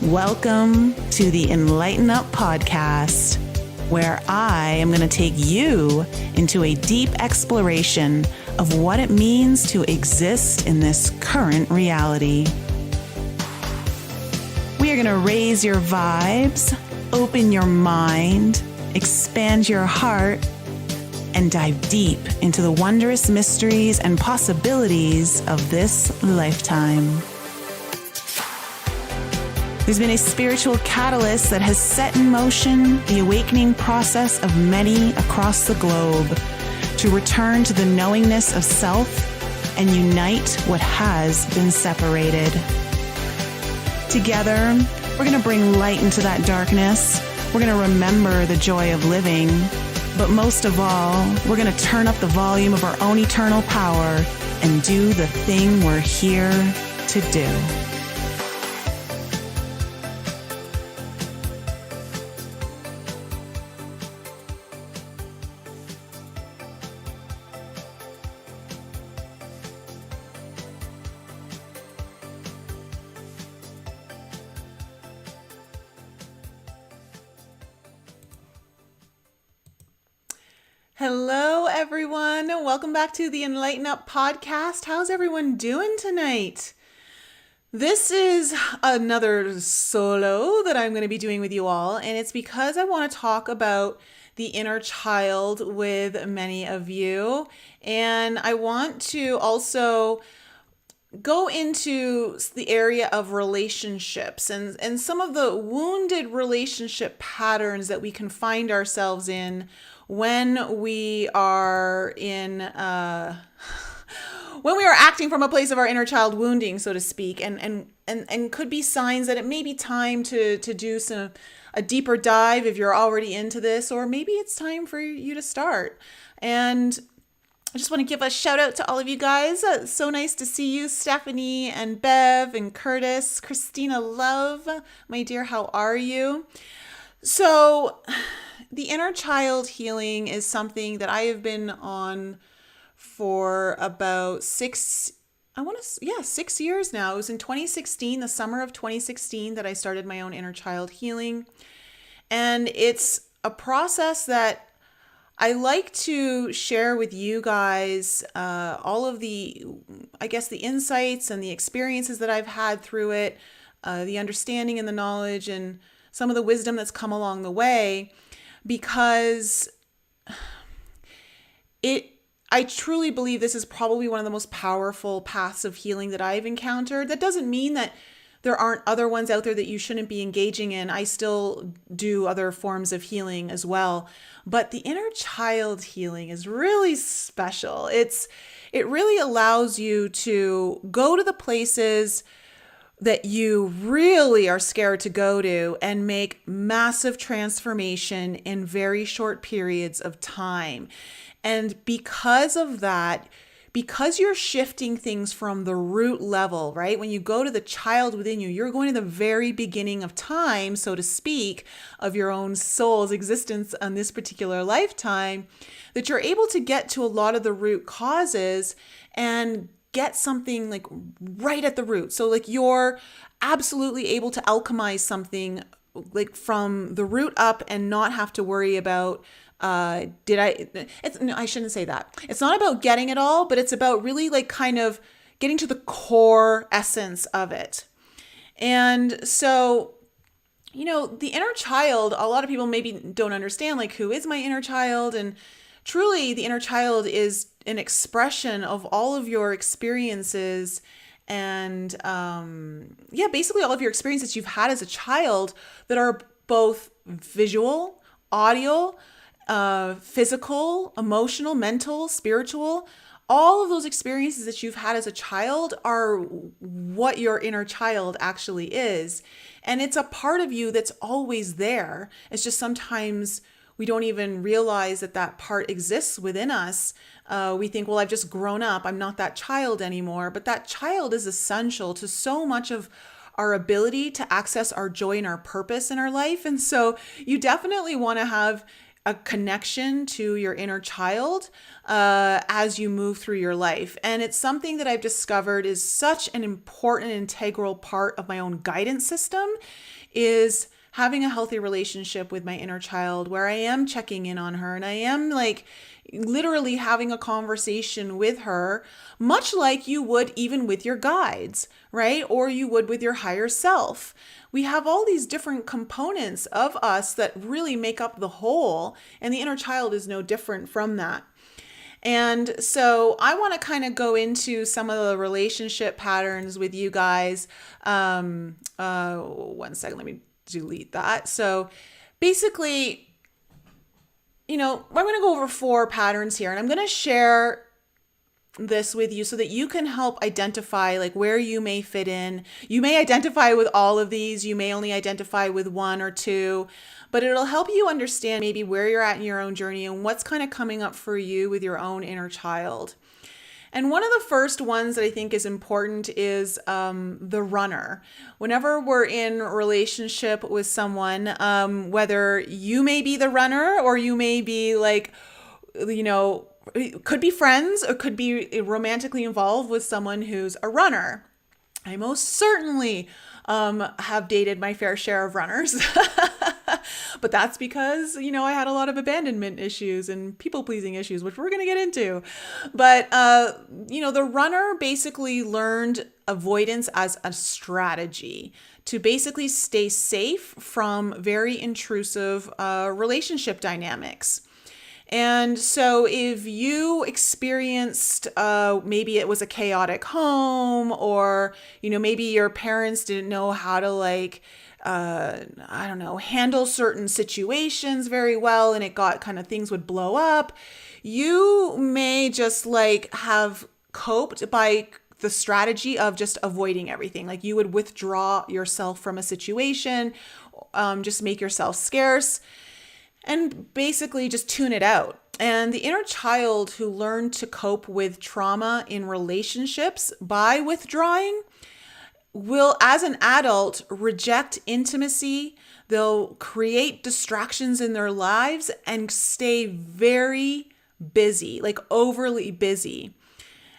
Welcome to the Enlighten podcast, where I am going to take you into a deep exploration of what it means to exist in this current reality. We are going to raise your vibes, open your mind, expand your heart, and dive deep into the wondrous mysteries and possibilities of this lifetime. There's been a spiritual catalyst that has set in motion the awakening process of many across the globe to return to the knowingness of self and unite what has been separated. Together, we're going to bring light into that darkness. We're going to remember the joy of living. But most of all, we're going to turn up the volume of our own eternal power and do the thing we're here to do. Hello, everyone. Welcome back to the Enlighten podcast. How's everyone doing tonight? This is another solo that I'm going to be doing with you all, and it's because I want to talk about the inner child with many of you, and I want to also go into the area of relationships and some of the wounded relationship patterns that we can find ourselves in when we are acting from a place of our inner child wounding, so to speak, and could be signs that it may be time to do a deeper dive if you're already into this, or maybe it's time for you to start. And I just want to give a shout out to all of you guys. So nice to see you, Stephanie and Bev and Curtis, Christina Love, my dear, how are you? So the inner child healing is something that I have been on for about 6 years now. It was in 2016, the summer of 2016, that I started my own inner child healing. And it's a process that I like to share with you guys all of the insights and the experiences that I've had through it, the understanding and the knowledge and some of the wisdom that's come along the way, because I truly believe this is probably one of the most powerful paths of healing that I've encountered. That doesn't mean that there aren't other ones out there that you shouldn't be engaging in. I still do other forms of healing as well. But the inner child healing is really special. It really allows you to go to the places that you really are scared to go to and make massive transformation in very short periods of time. And because of that, because you're shifting things from the root level, right? When you go to the child within you, you're going to the very beginning of time, so to speak, of your own soul's existence on this particular lifetime, that you're able to get to a lot of the root causes and get something like right at the root. So like you're absolutely able to alchemize something like from the root up and not have to worry about I shouldn't say that. It's not about getting it all, but it's about really like kind of getting to the core essence of it. And so, the inner child, a lot of people maybe don't understand, like, who is my inner child? And truly, the inner child is an expression of all of your experiences and, basically all of your experiences you've had as a child that are both visual, audio, physical, emotional, mental, spiritual. All of those experiences that you've had as a child are what your inner child actually is. And it's a part of you that's always there. It's just sometimes we don't even realize that part exists within us. We think, well, I've just grown up. I'm not that child anymore. But that child is essential to so much of our ability to access our joy and our purpose in our life. And so you definitely want to have a connection to your inner child as you move through your life. And it's something that I've discovered is such an important, integral part of my own guidance system. is having a healthy relationship with my inner child where I am checking in on her and I am like literally having a conversation with her, much like you would even with your guides, right? Or you would with your higher self. We have all these different components of us that really make up the whole, and the inner child is no different from that. And so I want to kind of go into some of the relationship patterns with you guys. 1 second, let me delete that. So basically, I'm going to go over 4 patterns here, and I'm going to share this with you so that you can help identify like where you may fit in. You may identify with all of these. You may only identify with 1 or 2, but it'll help you understand maybe where you're at in your own journey and what's kind of coming up for you with your own inner child. And one of the first ones that I think is important is the runner. Whenever we're in a relationship with someone, whether you may be the runner or you may be like, it could be friends or could be romantically involved with someone who's a runner. I most certainly have dated my fair share of runners. But that's because, I had a lot of abandonment issues and people-pleasing issues, which we're going to get into. But, the runner basically learned avoidance as a strategy to basically stay safe from very intrusive relationship dynamics. And so if you experienced, maybe it was a chaotic home, or, maybe your parents didn't know how to handle certain situations very well, and it got kind of things would blow up, you may just have coped by the strategy of just avoiding everything. Like you would withdraw yourself from a situation, just make yourself scarce, and basically just tune it out. And the inner child who learned to cope with trauma in relationships by withdrawing will, as an adult, reject intimacy. They'll create distractions in their lives and stay very busy, like overly busy.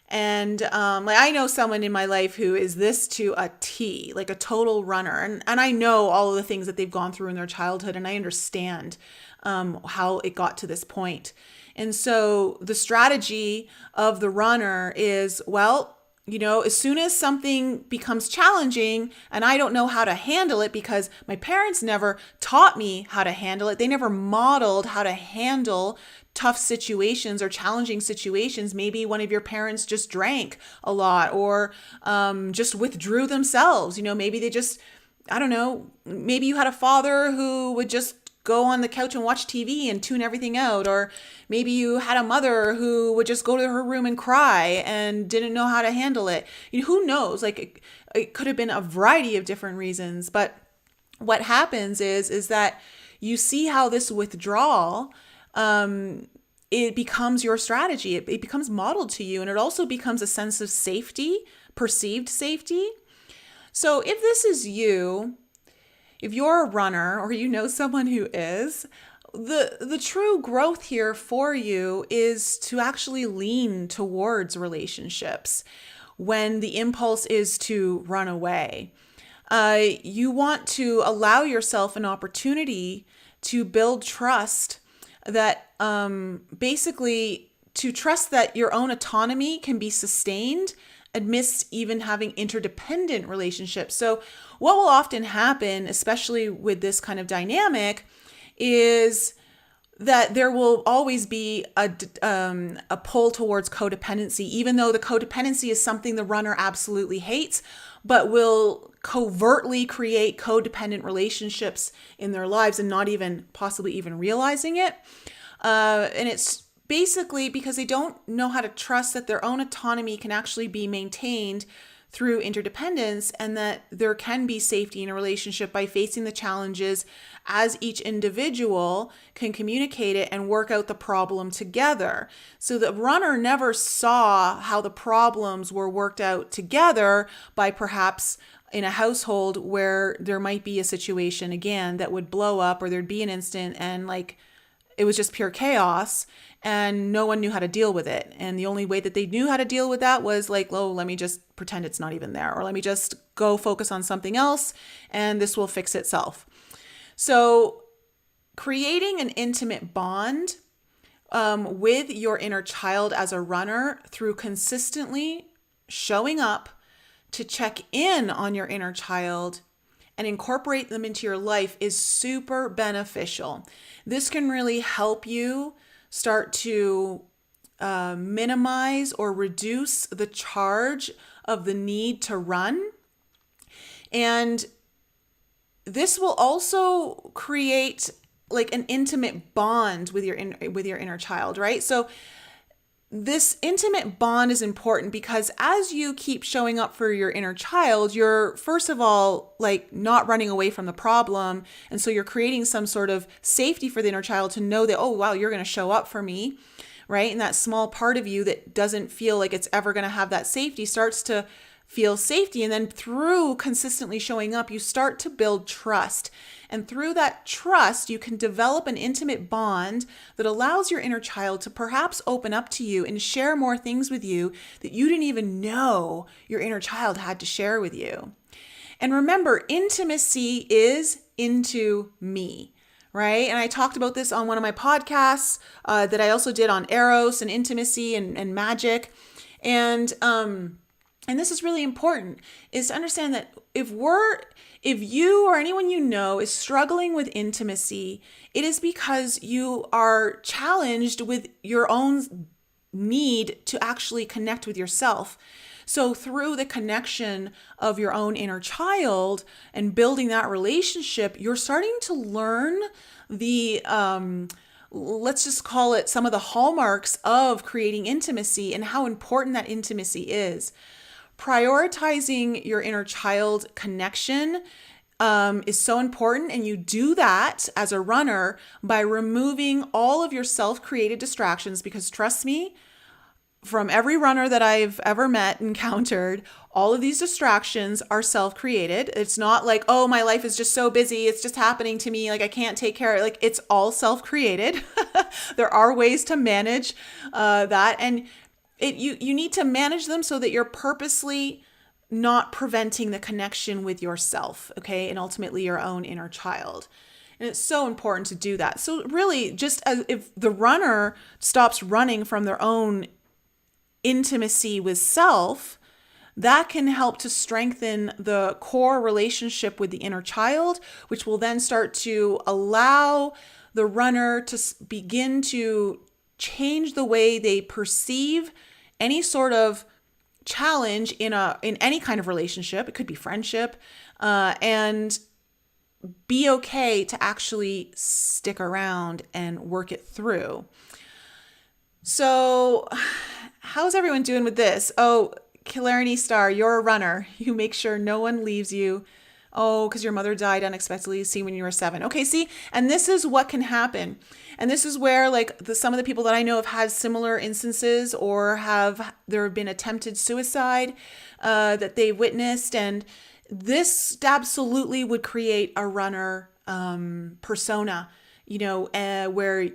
And I know someone in my life who is this to a T, like a total runner. And I know all of the things that they've gone through in their childhood, and I understand how it got to this point. And so the strategy of the runner is, as soon as something becomes challenging and I don't know how to handle it because my parents never taught me how to handle it, they never modeled how to handle tough situations or challenging situations. Maybe one of your parents just drank a lot or just withdrew themselves. Maybe they just, I don't know, maybe you had a father who would just go on the couch and watch TV and tune everything out. Or maybe you had a mother who would just go to her room and cry and didn't know how to handle it. Who knows? It could have been a variety of different reasons. But what happens is that you see how this withdrawal, it becomes your strategy. It becomes modeled to you. And it also becomes a sense of safety, perceived safety. So if this is you, if you're a runner or someone who is, the true growth here for you is to actually lean towards relationships when the impulse is to run away. You want to allow yourself an opportunity to build trust that basically to trust that your own autonomy can be sustained amidst even having interdependent relationships. So what will often happen, especially with this kind of dynamic, is that there will always be a pull towards codependency, even though the codependency is something the runner absolutely hates, but will covertly create codependent relationships in their lives and not even possibly even realizing it. And it's basically because they don't know how to trust that their own autonomy can actually be maintained through interdependence, and that there can be safety in a relationship by facing the challenges as each individual can communicate it and work out the problem together. So the runner never saw how the problems were worked out together by perhaps in a household where there might be a situation again that would blow up, or there'd be an instant and it was just pure chaos. and no one knew how to deal with it. And the only way that they knew how to deal with that was like, oh, let me just pretend it's not even there, or let me just go focus on something else and this will fix itself. So creating an intimate bond with your inner child as a runner through consistently showing up to check in on your inner child and incorporate them into your life is super beneficial. This can really help you start to minimize or reduce the charge of the need to run. And this will also create like an intimate bond with your inner child, right? So this intimate bond is important because as you keep showing up for your inner child, you're first of all like not running away from the problem. And so you're creating some sort of safety for the inner child to know that, oh, wow, you're going to show up for me, right? And that small part of you that doesn't feel like it's ever going to have that safety starts to feel safety. And then through consistently showing up, you start to build trust. And through that trust, you can develop an intimate bond that allows your inner child to perhaps open up to you and share more things with you that you didn't even know your inner child had to share with you. And remember, intimacy is into me, right? And I talked about this on one of my podcasts that I also did on Eros and intimacy and magic. And this is really important, is to understand that if you or anyone you know is struggling with intimacy, it is because you are challenged with your own need to actually connect with yourself. So through the connection of your own inner child and building that relationship, you're starting to learn the, let's just call it some of the hallmarks of creating intimacy and how important that intimacy is. Prioritizing your inner child connection is so important. And you do that as a runner by removing all of your self-created distractions, because trust me, from every runner that I've ever encountered, all of these distractions are self-created. It's not like, oh, my life is just so busy, it's just happening to me, like I can't take care of it. Like, it's all self-created. There are ways to manage that. And you need to manage them so that you're purposely not preventing the connection with yourself, okay? And ultimately your own inner child. And it's so important to do that. So really, just as if the runner stops running from their own intimacy with self, that can help to strengthen the core relationship with the inner child, which will then start to allow the runner to begin to change the way they perceive any sort of challenge in any kind of relationship. It could be friendship, and be okay to actually stick around and work it through. So how's everyone doing with this? Oh, Killarney Star, you're a runner. You make sure no one leaves you. Oh, because your mother died unexpectedly, see, when you were 7. Okay, see, and this is what can happen. And this is where like some of the people that I know have had similar instances, or there have been attempted suicide that they witnessed. And this absolutely would create a runner persona, where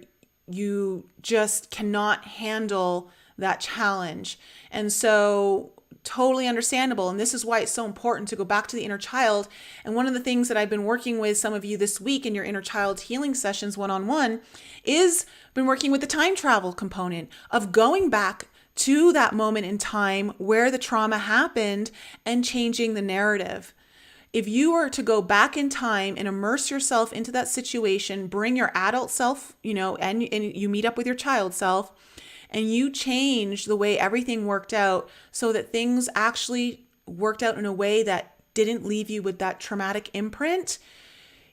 you just cannot handle that challenge. And so totally understandable. And this is why it's so important to go back to the inner child. And one of the things that I've been working with some of you this week in your inner child healing sessions one-on-one is been working with the time travel component of going back to that moment in time where the trauma happened and changing the narrative. If you were to go back in time and immerse yourself into that situation, bring your adult self, and you meet up with your child self, and you change the way everything worked out so that things actually worked out in a way that didn't leave you with that traumatic imprint,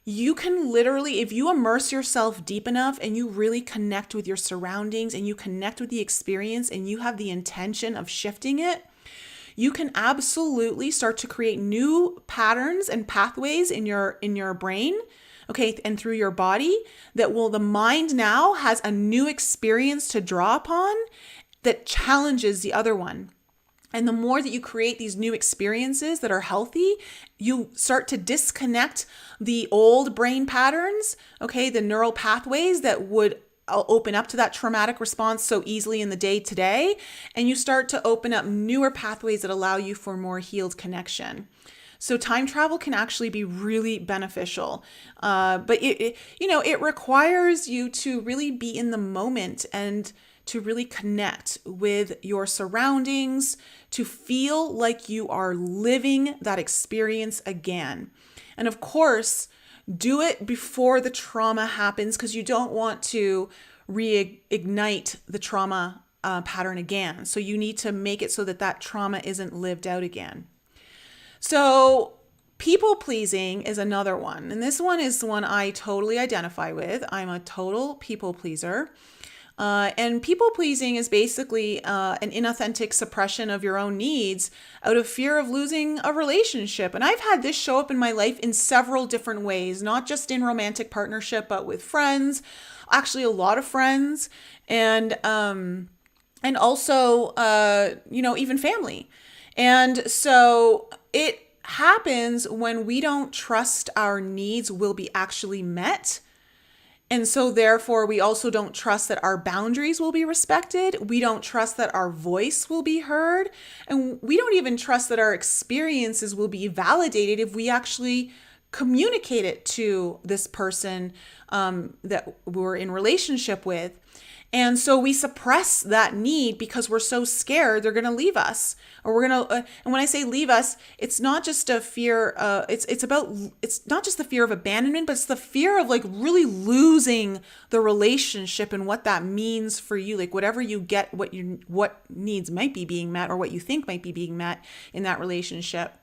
you can literally, if you immerse yourself deep enough and you really connect with your surroundings and you connect with the experience and you have the intention of shifting it, you can absolutely start to create new patterns and pathways in your brain, okay, and through your body the mind now has a new experience to draw upon that challenges the other one. And the more that you create these new experiences that are healthy, you start to disconnect the old brain patterns, okay, the neural pathways that would open up to that traumatic response so easily in the day to day, and you start to open up newer pathways that allow you for more healed connection. So time travel can actually be really beneficial, but it requires you to really be in the moment and to really connect with your surroundings, to feel like you are living that experience again. And of course, do it before the trauma happens, because you don't want to reignite the trauma pattern again. So you need to make it so that that trauma isn't lived out again. So people pleasing is another one. And this one is the one I totally identify with. I'm a total people pleaser. And people pleasing is basically an inauthentic suppression of your own needs out of fear of losing a relationship. And I've had this show up in my life in several different ways, not just in romantic partnership, but with friends, actually a lot of friends, and also, even family. And so it happens when we don't trust our needs will be actually met. And so therefore, we also don't trust that our boundaries will be respected. We don't trust that our voice will be heard. And we don't even trust that our experiences will be validated if we actually communicate it to this person that we're in relationship with. And so we suppress that need because we're so scared they're going to leave us, or we're going to. And when I say leave us, it's not just a fear. It's not just the fear of abandonment, but it's the fear of like really losing the relationship and what that means for you. Like whatever you get, what needs might be being met, or what you think might be being met in that relationship.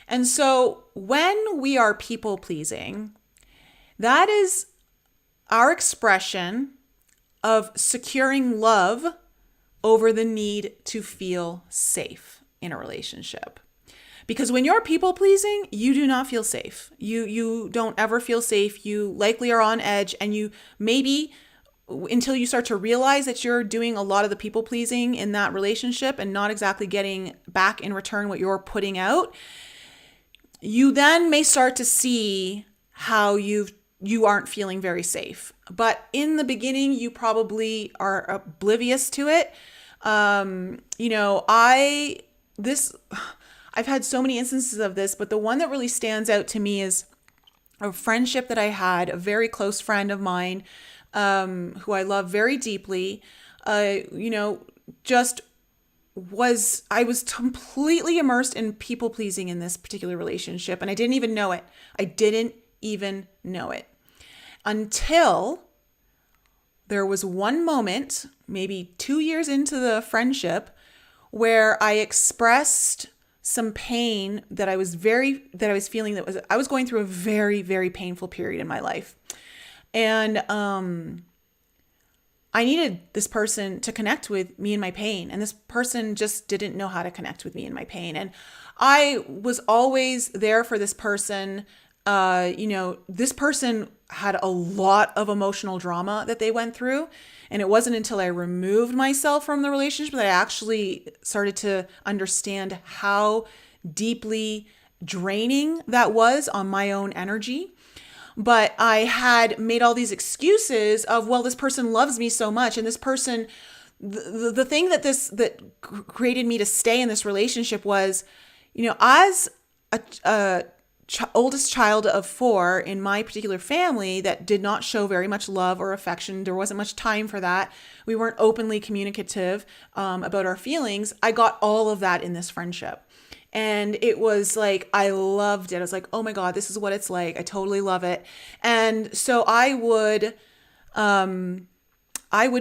And so when we are people pleasing, that is our expression of securing love over the need to feel safe in a relationship. Because when you're people pleasing, you do not feel safe. You don't ever feel safe. You likely are on edge, and you maybe, until you start to realize that you're doing a lot of the people pleasing in that relationship and not exactly getting back in return what you're putting out, you then may start to see how you aren't feeling very safe. But in the beginning, you probably are oblivious to it. I've had so many instances of this, but the one that really stands out to me is a friendship that I had, a very close friend of mine, who I love very deeply, I was completely immersed in people pleasing in this particular relationship, and I didn't even know it. Until there was one moment, maybe 2 years into the friendship, where I expressed some pain that I was feeling. I was going through a very, very painful period in my life. And I needed this person to connect with me in my pain. And this person just didn't know how to connect with me in my pain. And I was always there for this person. This person had a lot of emotional drama that they went through. And it wasn't until I removed myself from the relationship that I actually started to understand how deeply draining that was on my own energy. But I had made all these excuses of, well, this person loves me so much. And this person, the thing that created me to stay in this relationship was, as a oldest child of 4 in my particular family that did not show very much love or affection. There wasn't much time for that. We weren't openly communicative about our feelings. I got all of that in this friendship. And it was like, I loved it. I was like, oh my God, this is what it's like. I totally love it. And so I would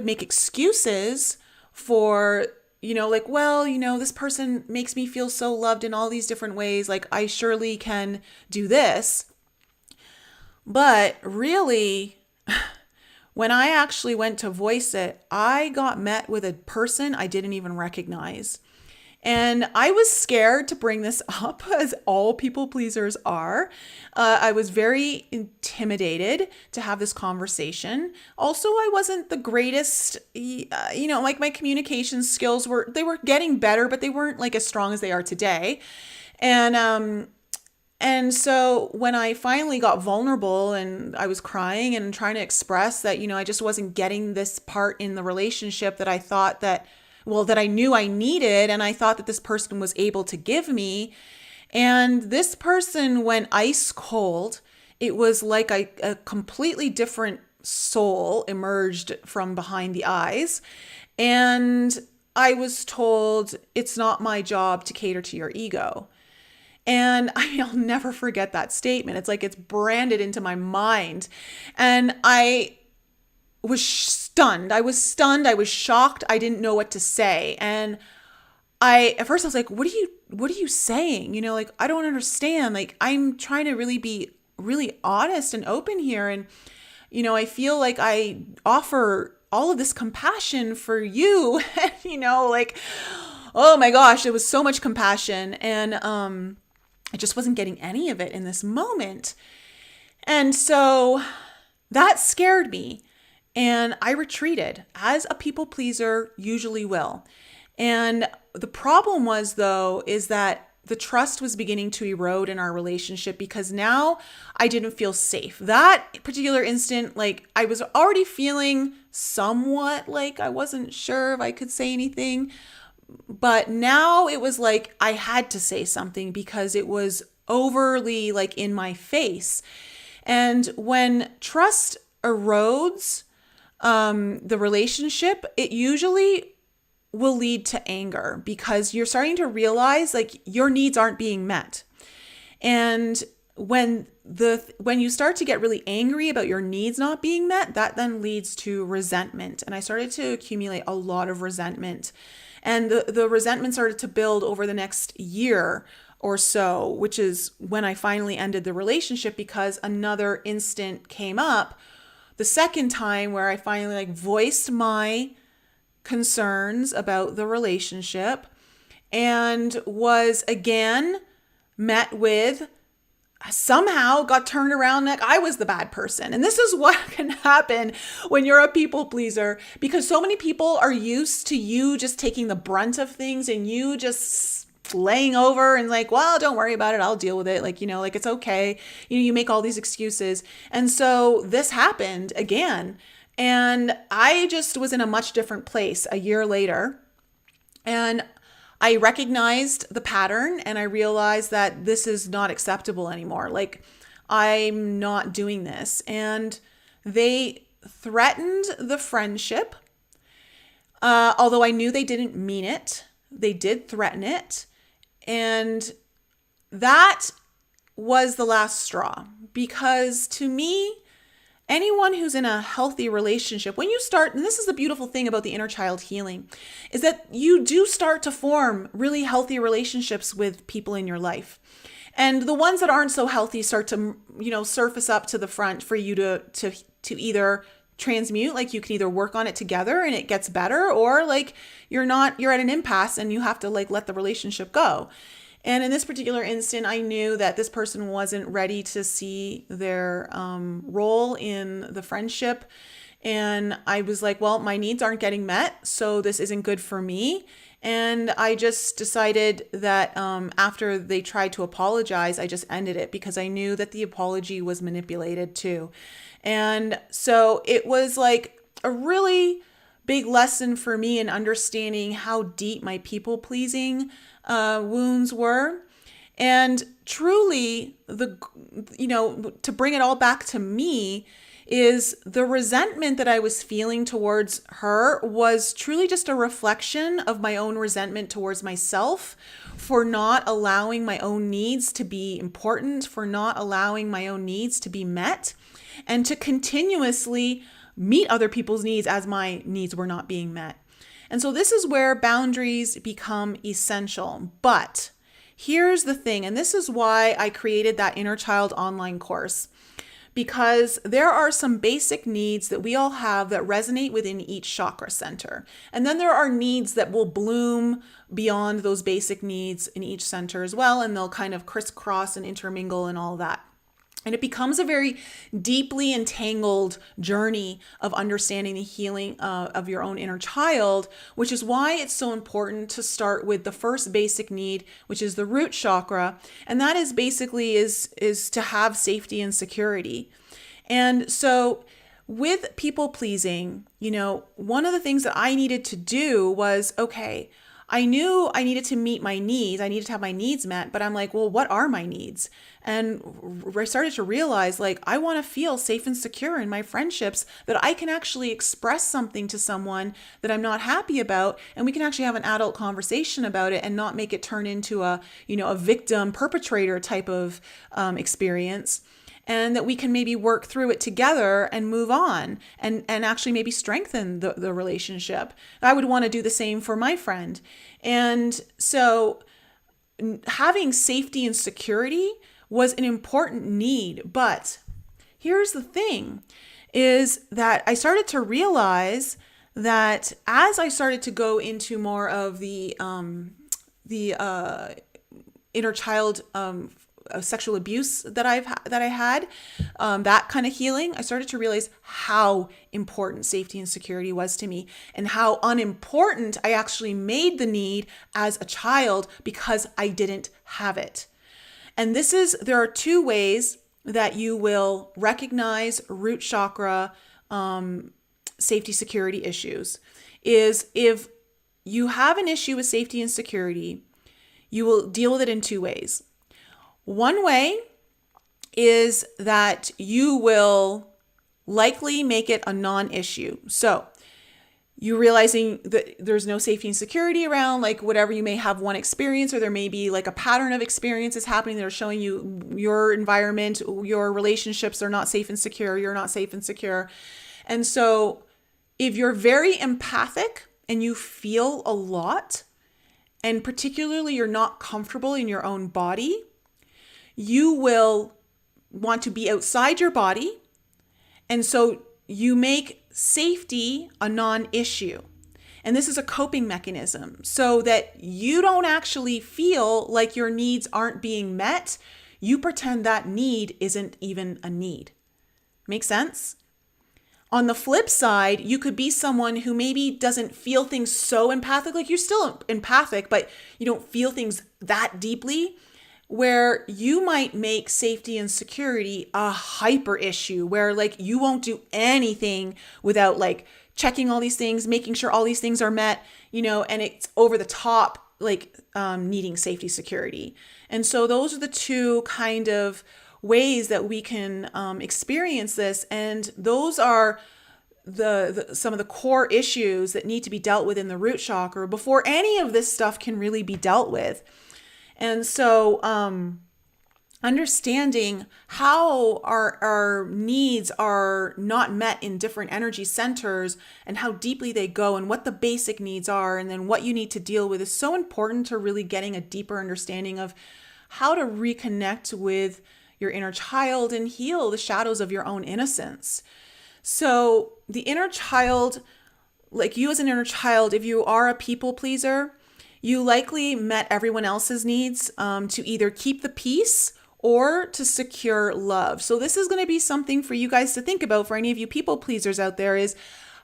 make excuses for, this person makes me feel so loved in all these different ways. Like I surely can do this. But really, when I actually went to voice it, I got met with a person I didn't even recognize. And I was scared to bring this up, as all people pleasers are. I was very intimidated to have this conversation. Also, I wasn't the greatest, like my communication skills were getting better, but they weren't like as strong as they are today. And And so when I finally got vulnerable and I was crying and trying to express that, I just wasn't getting this part in the relationship that I thought that, well, that I knew I needed, and I thought that this person was able to give me. And this person went ice cold. It was like a completely different soul emerged from behind the eyes. And I was told, it's not my job to cater to your ego. And I'll never forget that statement. It's like it's branded into my mind. And I was stunned. I was stunned. I was shocked. I didn't know what to say. And at first I was like, what are you saying? Like, I don't understand. Like, I'm trying to really be really honest and open here. And, I feel like I offer all of this compassion for you. Like, oh my gosh, there was so much compassion. And, I just wasn't getting any of it in this moment. And so that scared me. And I retreated, as a people pleaser usually will. And the problem was, though, is that the trust was beginning to erode in our relationship, because now I didn't feel safe. That particular instant, like, I was already feeling somewhat like I wasn't sure if I could say anything. But now it was like I had to say something because it was overly like in my face. And when trust erodes the relationship, it usually will lead to anger, because you're starting to realize like your needs aren't being met. And when you start to get really angry about your needs not being met, that then leads to resentment. And I started to accumulate a lot of resentment. And the resentment started to build over the next year or so, which is when I finally ended the relationship, because another instant came up, the second time, where I finally like voiced my concerns about the relationship, and was again met with, somehow got turned around like I was the bad person. And this is what can happen when you're a people pleaser, because so many people are used to you just taking the brunt of things and you just laying over and like, well, don't worry about it, I'll deal with it. Like, like it's okay. You make all these excuses. And so this happened again. And I just was in a much different place a year later. And I recognized the pattern, and I realized that this is not acceptable anymore. Like, I'm not doing this. And they threatened the friendship. Although I knew they didn't mean it, they did threaten it. And that was the last straw, because to me, anyone who's in a healthy relationship, when you start, and this is the beautiful thing about the inner child healing, is that you do start to form really healthy relationships with people in your life. And the ones that aren't so healthy start to, surface up to the front for you to either transmute, like you can either work on it together and it gets better, or like you're at an impasse and you have to like let the relationship go. And in this particular instant, I knew that this person wasn't ready to see their role in the friendship. And I was like, well, my needs aren't getting met, so this isn't good for me. And I just decided that after they tried to apologize, I just ended it, because I knew that the apology was manipulated too. And so it was like a really big lesson for me in understanding how deep my people-pleasing wounds were. And truly, to bring it all back to me, is the resentment that I was feeling towards her was truly just a reflection of my own resentment towards myself for not allowing my own needs to be important, for not allowing my own needs to be met, and to continuously meet other people's needs as my needs were not being met. And so this is where boundaries become essential. But here's the thing, and this is why I created that Inner Child online course, because there are some basic needs that we all have that resonate within each chakra center. And then there are needs that will bloom beyond those basic needs in each center as well, and they'll kind of crisscross and intermingle and all that. And it becomes a very deeply entangled journey of understanding the healing of your own inner child, which is why it's so important to start with the first basic need, which is the root chakra. And that is basically is to have safety and security. And so with people pleasing, one of the things that I needed to do was, okay, I knew I needed to meet my needs. I needed to have my needs met, but I'm like, well, what are my needs? And I started to realize, like, I want to feel safe and secure in my friendships, that I can actually express something to someone that I'm not happy about, and we can actually have an adult conversation about it and not make it turn into a victim perpetrator type of experience. And that we can maybe work through it together and move on and actually maybe strengthen the relationship. I would want to do the same for my friend. And so having safety and security was an important need. But here's the thing, is that I started to realize that as I started to go into more of the inner child sexual abuse that I had, that kind of healing, I started to realize how important safety and security was to me, and how unimportant I actually made the need as a child because I didn't have it. And there are two ways that you will recognize root chakra safety security issues. Is if you have an issue with safety and security, you will deal with it in two ways. One way is that you will likely make it a non-issue. So you realizing that there's no safety and security around, like whatever, you may have one experience, or there may be like a pattern of experiences happening that are showing you your environment, your relationships are not safe and secure, you're not safe and secure. And so if you're very empathic and you feel a lot, and particularly you're not comfortable in your own body, you will want to be outside your body. And so you make safety a non-issue. And this is a coping mechanism so that you don't actually feel like your needs aren't being met. You pretend that need isn't even a need. Make sense? On the flip side, you could be someone who maybe doesn't feel things so empathic, like you're still empathic, but you don't feel things that deeply, where you might make safety and security a hyper issue, where like you won't do anything without like checking all these things, making sure all these things are met, and it's over the top, like needing safety security. And so those are the two kind of ways that we can experience this. And those are some of the core issues that need to be dealt with in the root chakra before any of this stuff can really be dealt with. And so understanding how our needs are not met in different energy centers and how deeply they go and what the basic needs are and then what you need to deal with is so important to really getting a deeper understanding of how to reconnect with your inner child and heal the shadows of your own innocence. So the inner child, like you as an inner child, if you are a people pleaser, you likely met everyone else's needs to either keep the peace or to secure love. So this is going to be something for you guys to think about, for any of you people pleasers out there, is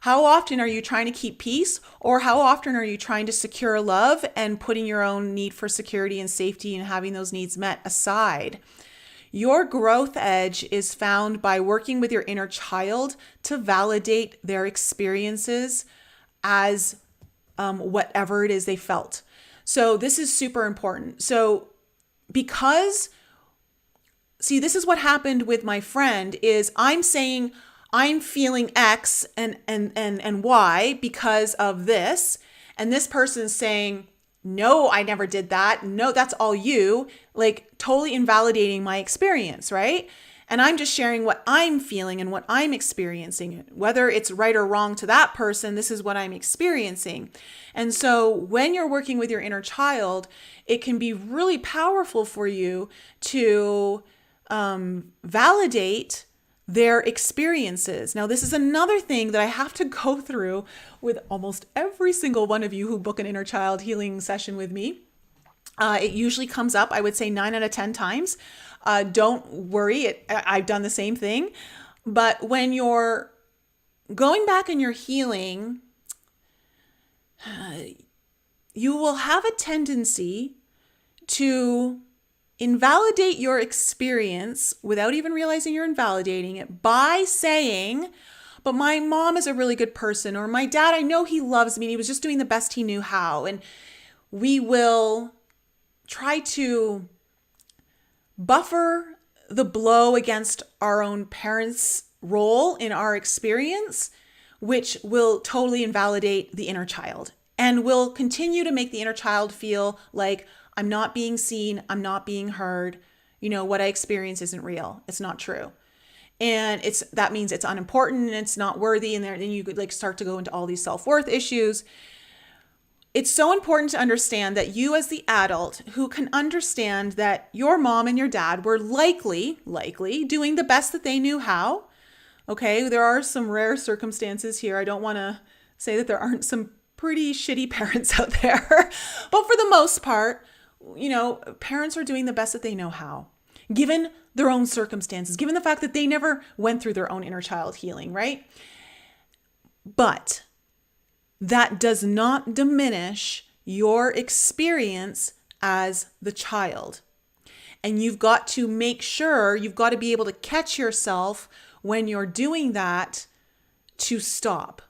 how often are you trying to keep peace, or how often are you trying to secure love and putting your own need for security and safety and having those needs met aside? Your growth edge is found by working with your inner child to validate their experiences as whatever it is they felt. So this is super important. So this is what happened with my friend, is I'm saying I'm feeling X and Y because of this. And this person's saying, no, I never did that. No, that's all you, like totally invalidating my experience, right? And I'm just sharing what I'm feeling and what I'm experiencing. Whether it's right or wrong to that person, this is what I'm experiencing. And so when you're working with your inner child, it can be really powerful for you to validate their experiences. Now, this is another thing that I have to go through with almost every single one of you who book an inner child healing session with me, It usually comes up, I would say 9 out of 10 times. Don't worry, I've done the same thing. But when you're going back and you're healing, you will have a tendency to invalidate your experience without even realizing you're invalidating it by saying, but my mom is a really good person, or my dad, I know he loves me and he was just doing the best he knew how. And we will try to buffer the blow against our own parents' role in our experience, which will totally invalidate the inner child and will continue to make the inner child feel like I'm not being seen, I'm not being heard. What I experience isn't real. It's not true. And that means it's unimportant and it's not worthy. And then you could start to go into all these self-worth issues. It's so important to understand that you as the adult who can understand that your mom and your dad were likely doing the best that they knew how. Okay, there are some rare circumstances here. I don't want to say that there aren't some pretty shitty parents out there. But for the most part, parents are doing the best that they know how, given their own circumstances, given the fact that they never went through their own inner child healing, right? But that does not diminish your experience as the child. And you've got to make sure, you've got to be able to catch yourself when you're doing that to stop.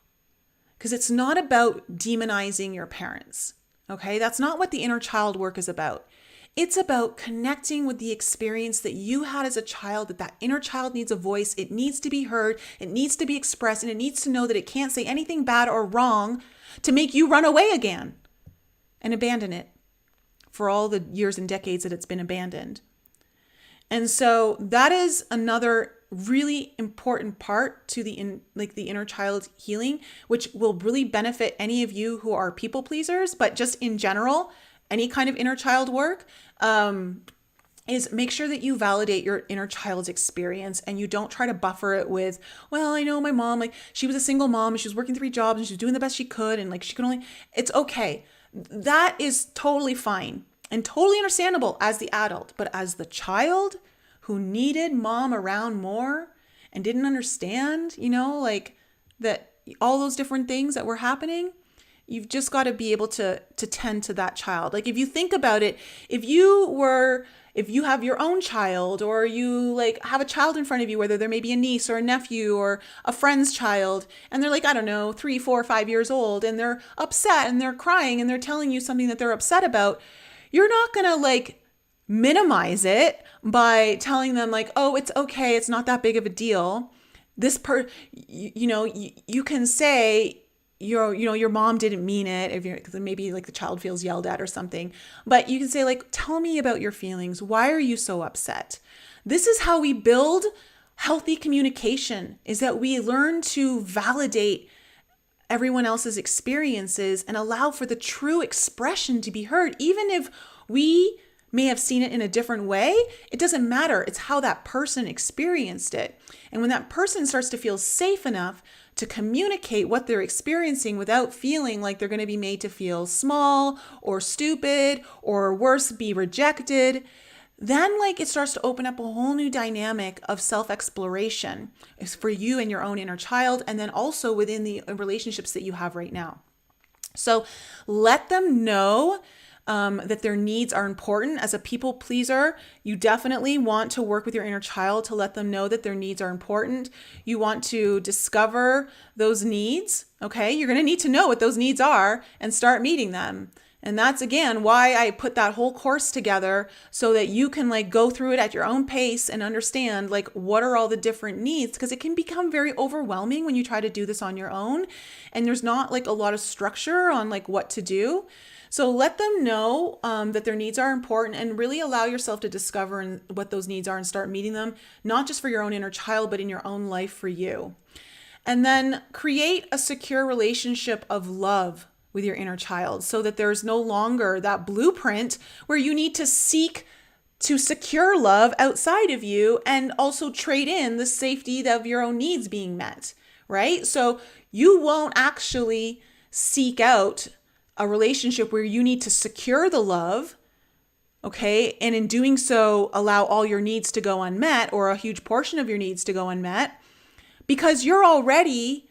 Because it's not about demonizing your parents, okay? That's not what the inner child work is about. It's about connecting with the experience that you had as a child, that inner child needs a voice. It needs to be heard. It needs to be expressed. And it needs to know that it can't say anything bad or wrong to make you run away again and abandon it for all the years and decades that it's been abandoned. And so that is another really important part to the inner child healing, which will really benefit any of you who are people pleasers, but just in general, any kind of inner child work, is make sure that you validate your inner child's experience and you don't try to buffer it with, well, I know my mom, she was a single mom and she was working 3 jobs and she was doing the best she could. And she could only, it's okay. That is totally fine and totally understandable as the adult, but as the child who needed mom around more and didn't understand, that all those different things that were happening, you've just got to be able to tend to that child. If you think about it, if you have your own child or you have a child in front of you, whether there may be a niece or a nephew or a friend's child, and they're I don't know, 3, 4, 5 years old, and they're upset and they're crying and they're telling you something that they're upset about, you're not going to minimize it by telling them oh, it's okay. It's not that big of a deal. You can say, your mom didn't mean it, if maybe the child feels yelled at or something, but you can say tell me about your feelings. Why are you so upset? This is how we build healthy communication, is that we learn to validate everyone else's experiences and allow for the true expression to be heard. Even if we may have seen it in a different way, it doesn't matter. It's how that person experienced it. And when that person starts to feel safe enough to communicate what they're experiencing without feeling like they're going to be made to feel small or stupid or worse, be rejected, then it starts to open up a whole new dynamic of self-exploration for you and your own inner child, and then also within the relationships that you have right now. So let them know that their needs are important. As a people pleaser, you definitely want to work with your inner child to let them know that their needs are important. You want to discover those needs, okay? You're going to need to know what those needs are and start meeting them. And that's, again, why I put that whole course together, so that you can go through it at your own pace and understand what are all the different needs, because it can become very overwhelming when you try to do this on your own and there's not a lot of structure on what to do. So let them know that their needs are important, and really allow yourself to discover what those needs are and start meeting them, not just for your own inner child, but in your own life for you. And then create a secure relationship of love with your inner child, so that there's no longer that blueprint where you need to seek to secure love outside of you and also trade in the safety of your own needs being met, right? So you won't actually seek out a relationship where you need to secure the love Okay. And in doing so, allow all your needs to go unmet, or a huge portion of your needs to go unmet, because you're already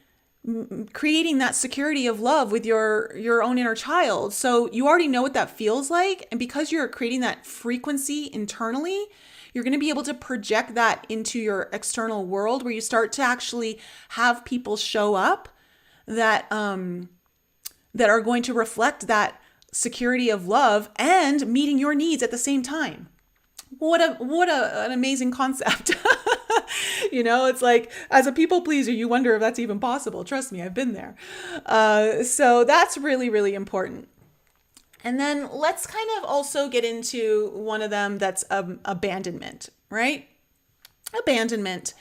creating that security of love with your own inner child. So you already know what that feels like. And because you're creating that frequency internally, you're going to be able to project that into your external world, where you start to actually have people show up that that are going to reflect that security of love and meeting your needs at the same time. An amazing concept. It's like, as a people pleaser, you wonder if that's even possible. Trust me, I've been there. So that's really, really important. And then let's kind of also get into one of them, that's abandonment, right? Abandonment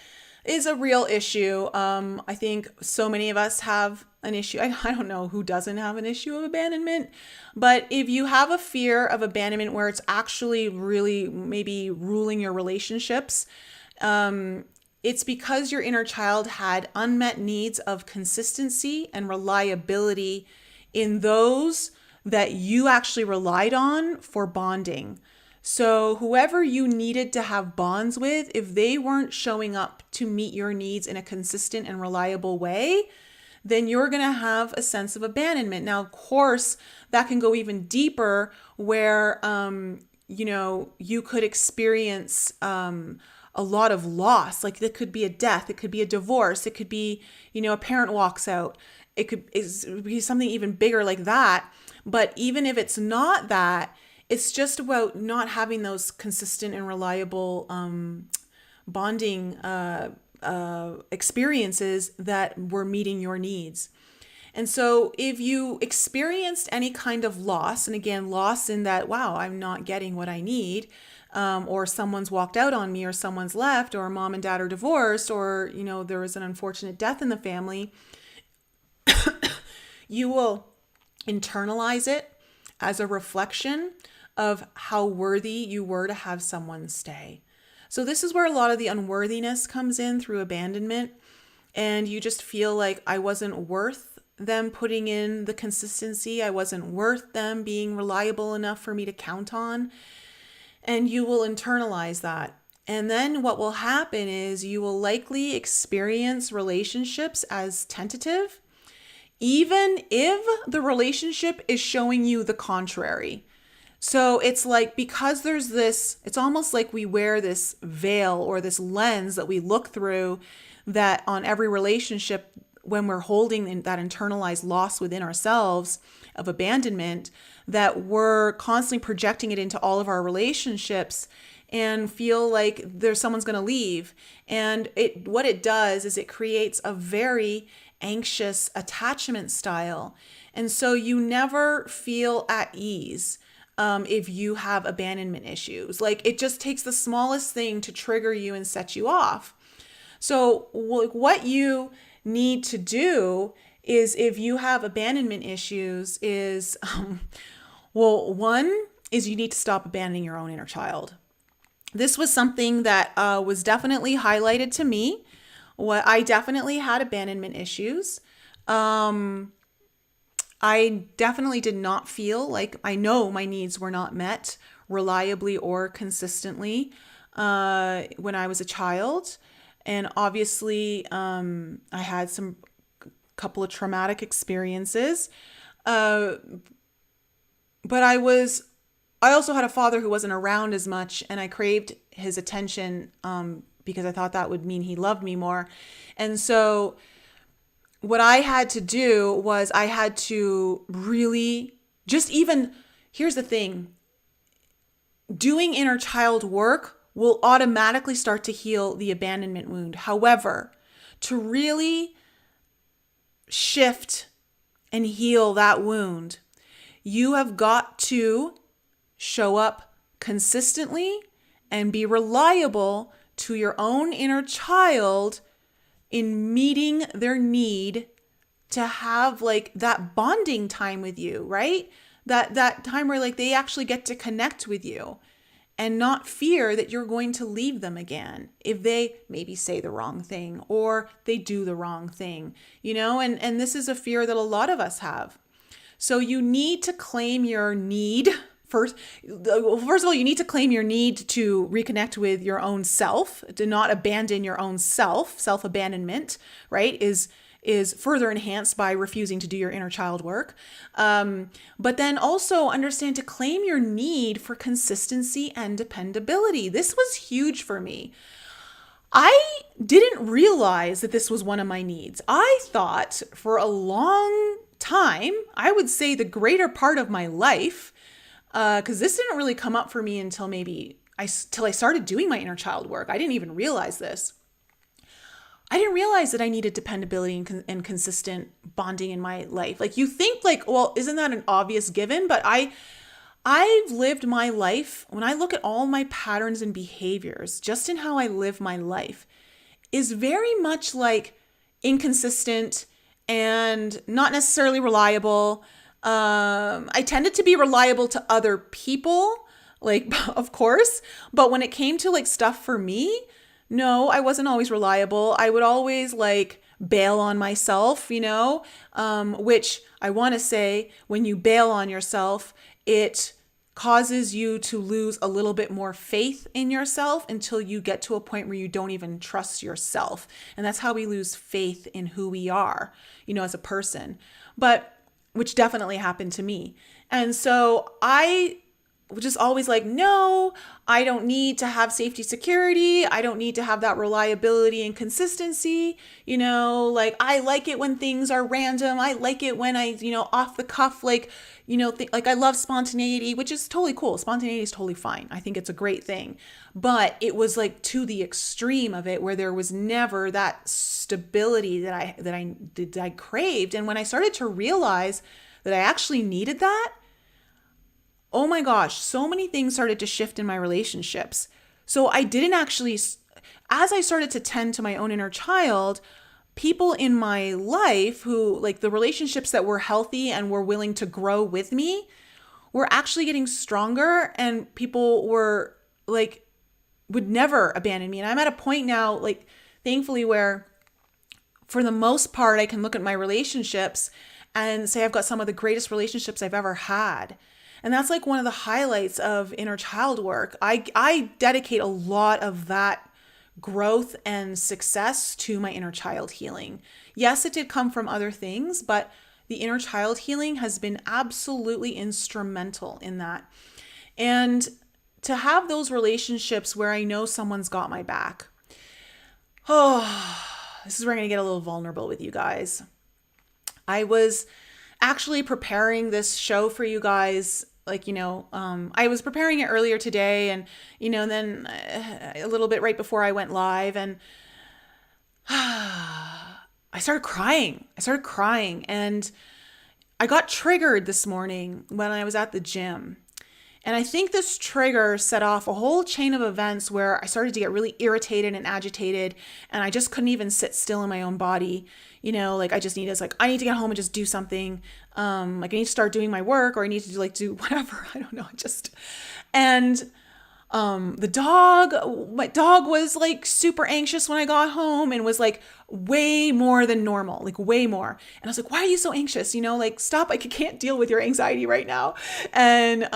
is a real issue. I think so many of us have an issue. I don't know who doesn't have an issue of abandonment, but if you have a fear of abandonment where it's actually really maybe ruling your relationships, it's because your inner child had unmet needs of consistency and reliability in those that you actually relied on for bonding. So whoever you needed to have bonds with, if they weren't showing up to meet your needs in a consistent and reliable way, then you're going to have a sense of abandonment. Now, of course, that can go even deeper, where, you could experience a lot of loss. Like, it could be a death, it could be a divorce, it could be, a parent walks out. It could be something even bigger like that. But even if it's not that, it's just about not having those consistent and reliable bonding experiences that were meeting your needs. And so if you experienced any kind of loss, and again, loss in that, wow, I'm not getting what I need, or someone's walked out on me, or someone's left, or mom and dad are divorced, or, there was an unfortunate death in the family, you will internalize it as a reflection of how worthy you were to have someone stay. So this is where a lot of the unworthiness comes in through abandonment. And you just feel like, I wasn't worth them putting in the consistency. I wasn't worth them being reliable enough for me to count on. And you will internalize that. And then what will happen is you will likely experience relationships as tentative, even if the relationship is showing you the contrary. So it's like, because there's this, it's almost like we wear this veil or this lens that we look through, that on every relationship, when we're holding that internalized loss within ourselves of abandonment, that we're constantly projecting it into all of our relationships and feel like someone's going to leave. And what it does is it creates a very anxious attachment style. And so you never feel at ease if you have abandonment issues. Like, it just takes the smallest thing to trigger you and set you off. So what you need to do is, if you have abandonment issues, is, one is you need to stop abandoning your own inner child. This was something that was definitely highlighted to me. I definitely had abandonment issues. I definitely did not feel like, I know my needs were not met reliably or consistently when I was a child. And obviously, I had some couple of traumatic experiences. But I also had a father who wasn't around as much, and I craved his attention because I thought that would mean he loved me more. And so what I had to do was, I had to really here's the thing, doing inner child work will automatically start to heal the abandonment wound. However, to really shift and heal that wound, you have got to show up consistently and be reliable to your own inner child in meeting their need to have like that bonding time with you, right? That time where like they actually get to connect with you, and not fear that you're going to leave them again if they maybe say the wrong thing or they do the wrong thing, and this is a fear that a lot of us have. So you need to claim your need first of all, you need to claim your need to reconnect with your own self, to not abandon your own self. Self-abandonment, right, is further enhanced by refusing to do your inner child work. But then also understand to claim your need for consistency and dependability. This was huge for me. I didn't realize that this was one of my needs. I thought for a long time, I would say the greater part of my life, because this didn't really come up for me until till I started doing my inner child work. I didn't even realize this. I didn't realize that I needed dependability and consistent bonding in my life. Like, you think like, well, isn't that an obvious given? But I've lived my life, when I look at all my patterns and behaviors, just in how I live my life, is very much like inconsistent and not necessarily reliable. I tended to be reliable to other people, like, of course, but when it came to like stuff for me, no, I wasn't always reliable. I would always like bail on myself, which I want to say, when you bail on yourself, it causes you to lose a little bit more faith in yourself until you get to a point where you don't even trust yourself. And that's how we lose faith in who we are, as a person, which definitely happened to me. And so I was just always like, no, I don't need to have safety security. I don't need to have that reliability and consistency. Like, I like it when things are random. I like it when I, off the cuff, like, like I love spontaneity, which is totally cool. Spontaneity is totally fine. I think it's a great thing. But it was like to the extreme of it, where there was never that stability that I craved. And when I started to realize that I actually needed that, oh my gosh, so many things started to shift in my relationships. So I didn't actually, as I started to tend to my own inner child, people in my life who, like, the relationships that were healthy and were willing to grow with me were actually getting stronger, and people were like, would never abandon me. And I'm at a point now, like, thankfully, where for the most part, I can look at my relationships and say I've got some of the greatest relationships I've ever had. And that's like one of the highlights of inner child work. I dedicate a lot of that growth and success to my inner child healing. Yes, it did come from other things, but the inner child healing has been absolutely instrumental in that. And to have those relationships where I know someone's got my back. Oh, this is where I'm going to get a little vulnerable with you guys. I was actually preparing this show for you guys. Like, I was preparing it earlier today, and, then a little bit right before I went live, and I started crying. And I got triggered this morning when I was at the gym. And I think this trigger set off a whole chain of events where I started to get really irritated and agitated, and I just couldn't even sit still in my own body. Like, I need to get home and just do something. Like, I need to start doing my work, or I need to do whatever. I don't know. And my dog was like super anxious when I got home, and was like way more than normal, like way more. And I was like, why are you so anxious? Like, stop. I can't deal with your anxiety right now. And,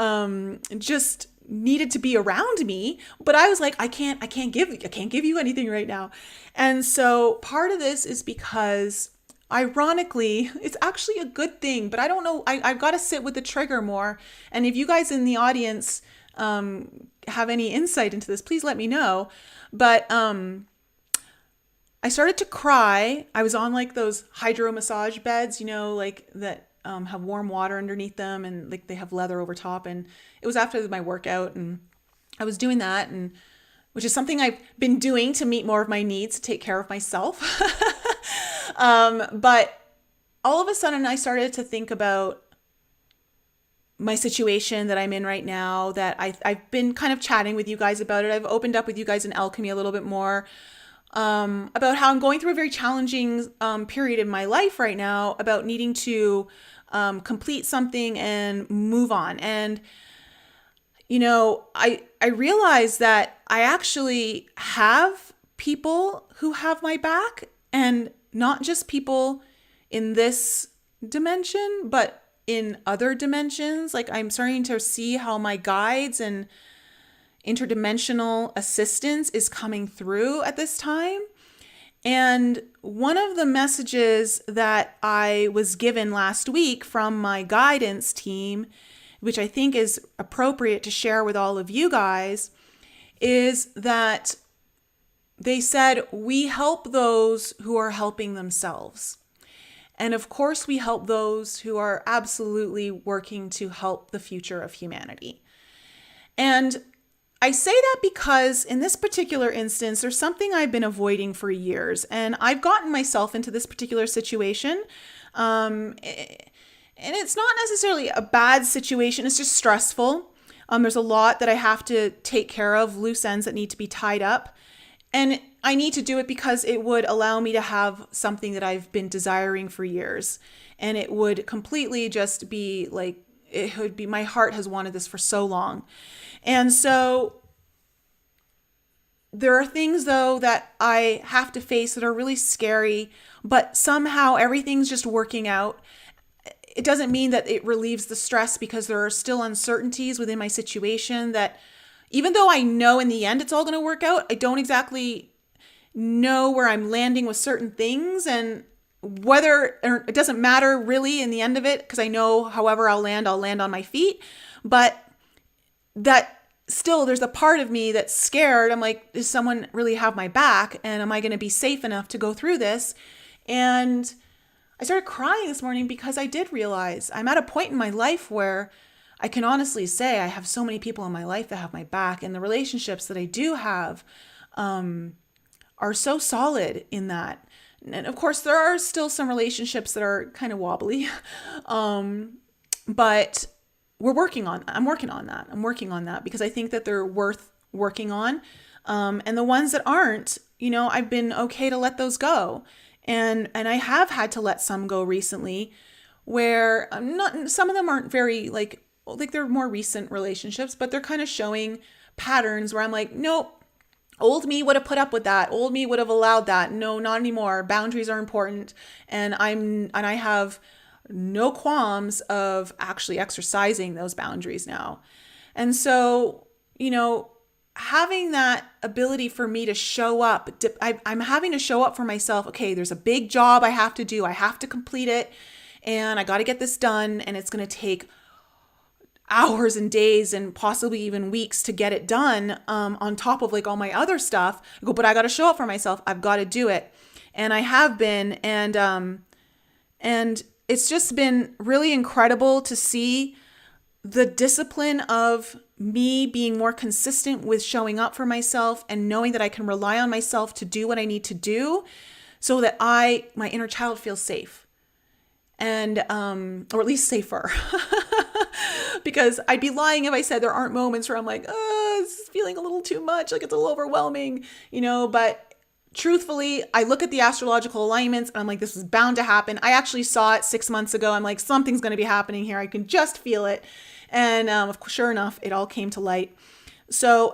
just needed to be around me. But I was like, I can't give you anything right now. And so part of this is because, ironically, it's actually a good thing, but I don't know. I've got to sit with the trigger more. And if you guys in the audience, have any insight into this, please let me know. But, I started to cry. I was on like those hydro massage beds, like that, have warm water underneath them, and like they have leather over top. And it was after my workout, and I was doing that, and which is something I've been doing to meet more of my needs, to take care of myself. But all of a sudden I started to think about my situation that I'm in right now, that I've been kind of chatting with you guys about it. I've opened up with you guys in Alchemy a little bit more, about how I'm going through a very challenging period in my life right now, about needing to complete something and move on. And, I realized that I actually have people who have my back, and not just people in this dimension, but in other dimensions. Like I'm starting to see how my guides and interdimensional assistance is coming through at this time. And one of the messages that I was given last week from my guidance team, which I think is appropriate to share with all of you guys, is that they said, we help those who are helping themselves. And of course, we help those who are absolutely working to help the future of humanity. And I say that because in this particular instance, there's something I've been avoiding for years, and I've gotten myself into this particular situation. And it's not necessarily a bad situation. It's just stressful. There's a lot that I have to take care of, loose ends that need to be tied up. And I need to do it because it would allow me to have something that I've been desiring for years. And it would completely just be like, it would be, my heart has wanted this for so long. And so there are things though that I have to face that are really scary, but somehow everything's just working out. It doesn't mean that it relieves the stress, because there are still uncertainties within my situation that even though I know in the end it's all going to work out, I don't exactly know where I'm landing with certain things, and whether, or it doesn't matter really in the end of it, because I know however I'll land on my feet. But that still, there's a part of me that's scared. I'm like, does someone really have my back? And am I going to be safe enough to go through this? And I started crying this morning because I did realize I'm at a point in my life where I can honestly say I have so many people in my life that have my back, and the relationships that I do have are so solid in that. And of course, there are still some relationships that are kind of wobbly, but I'm working on that. I'm working on that because I think that they're worth working on. And the ones that aren't, I've been okay to let those go. And I have had to let some go recently, where some of them aren't very like they're more recent relationships, but they're kind of showing patterns where I'm like, nope, old me would have put up with that. Old me would have allowed that. No, not anymore. Boundaries are important. And I have no qualms of actually exercising those boundaries now. And so, having that ability for me to show up, I'm having to show up for myself. Okay, there's a big job I have to do. I have to complete it, and I got to get this done. And it's going to take hours and days and possibly even weeks to get it done, on top of like all my other stuff. I go, but I got to show up for myself. I've got to do it. And I have been. And it's just been really incredible to see the discipline of me being more consistent with showing up for myself and knowing that I can rely on myself to do what I need to do so that my inner child feels safe, and, or at least safer. Because I'd be lying if I said there aren't moments where I'm like, oh, this is feeling a little too much. Like it's a little overwhelming, but truthfully, I look at the astrological alignments and I'm like, this is bound to happen. I actually saw it 6 months ago. I'm like, something's going to be happening here. I can just feel it. And sure enough, it all came to light. So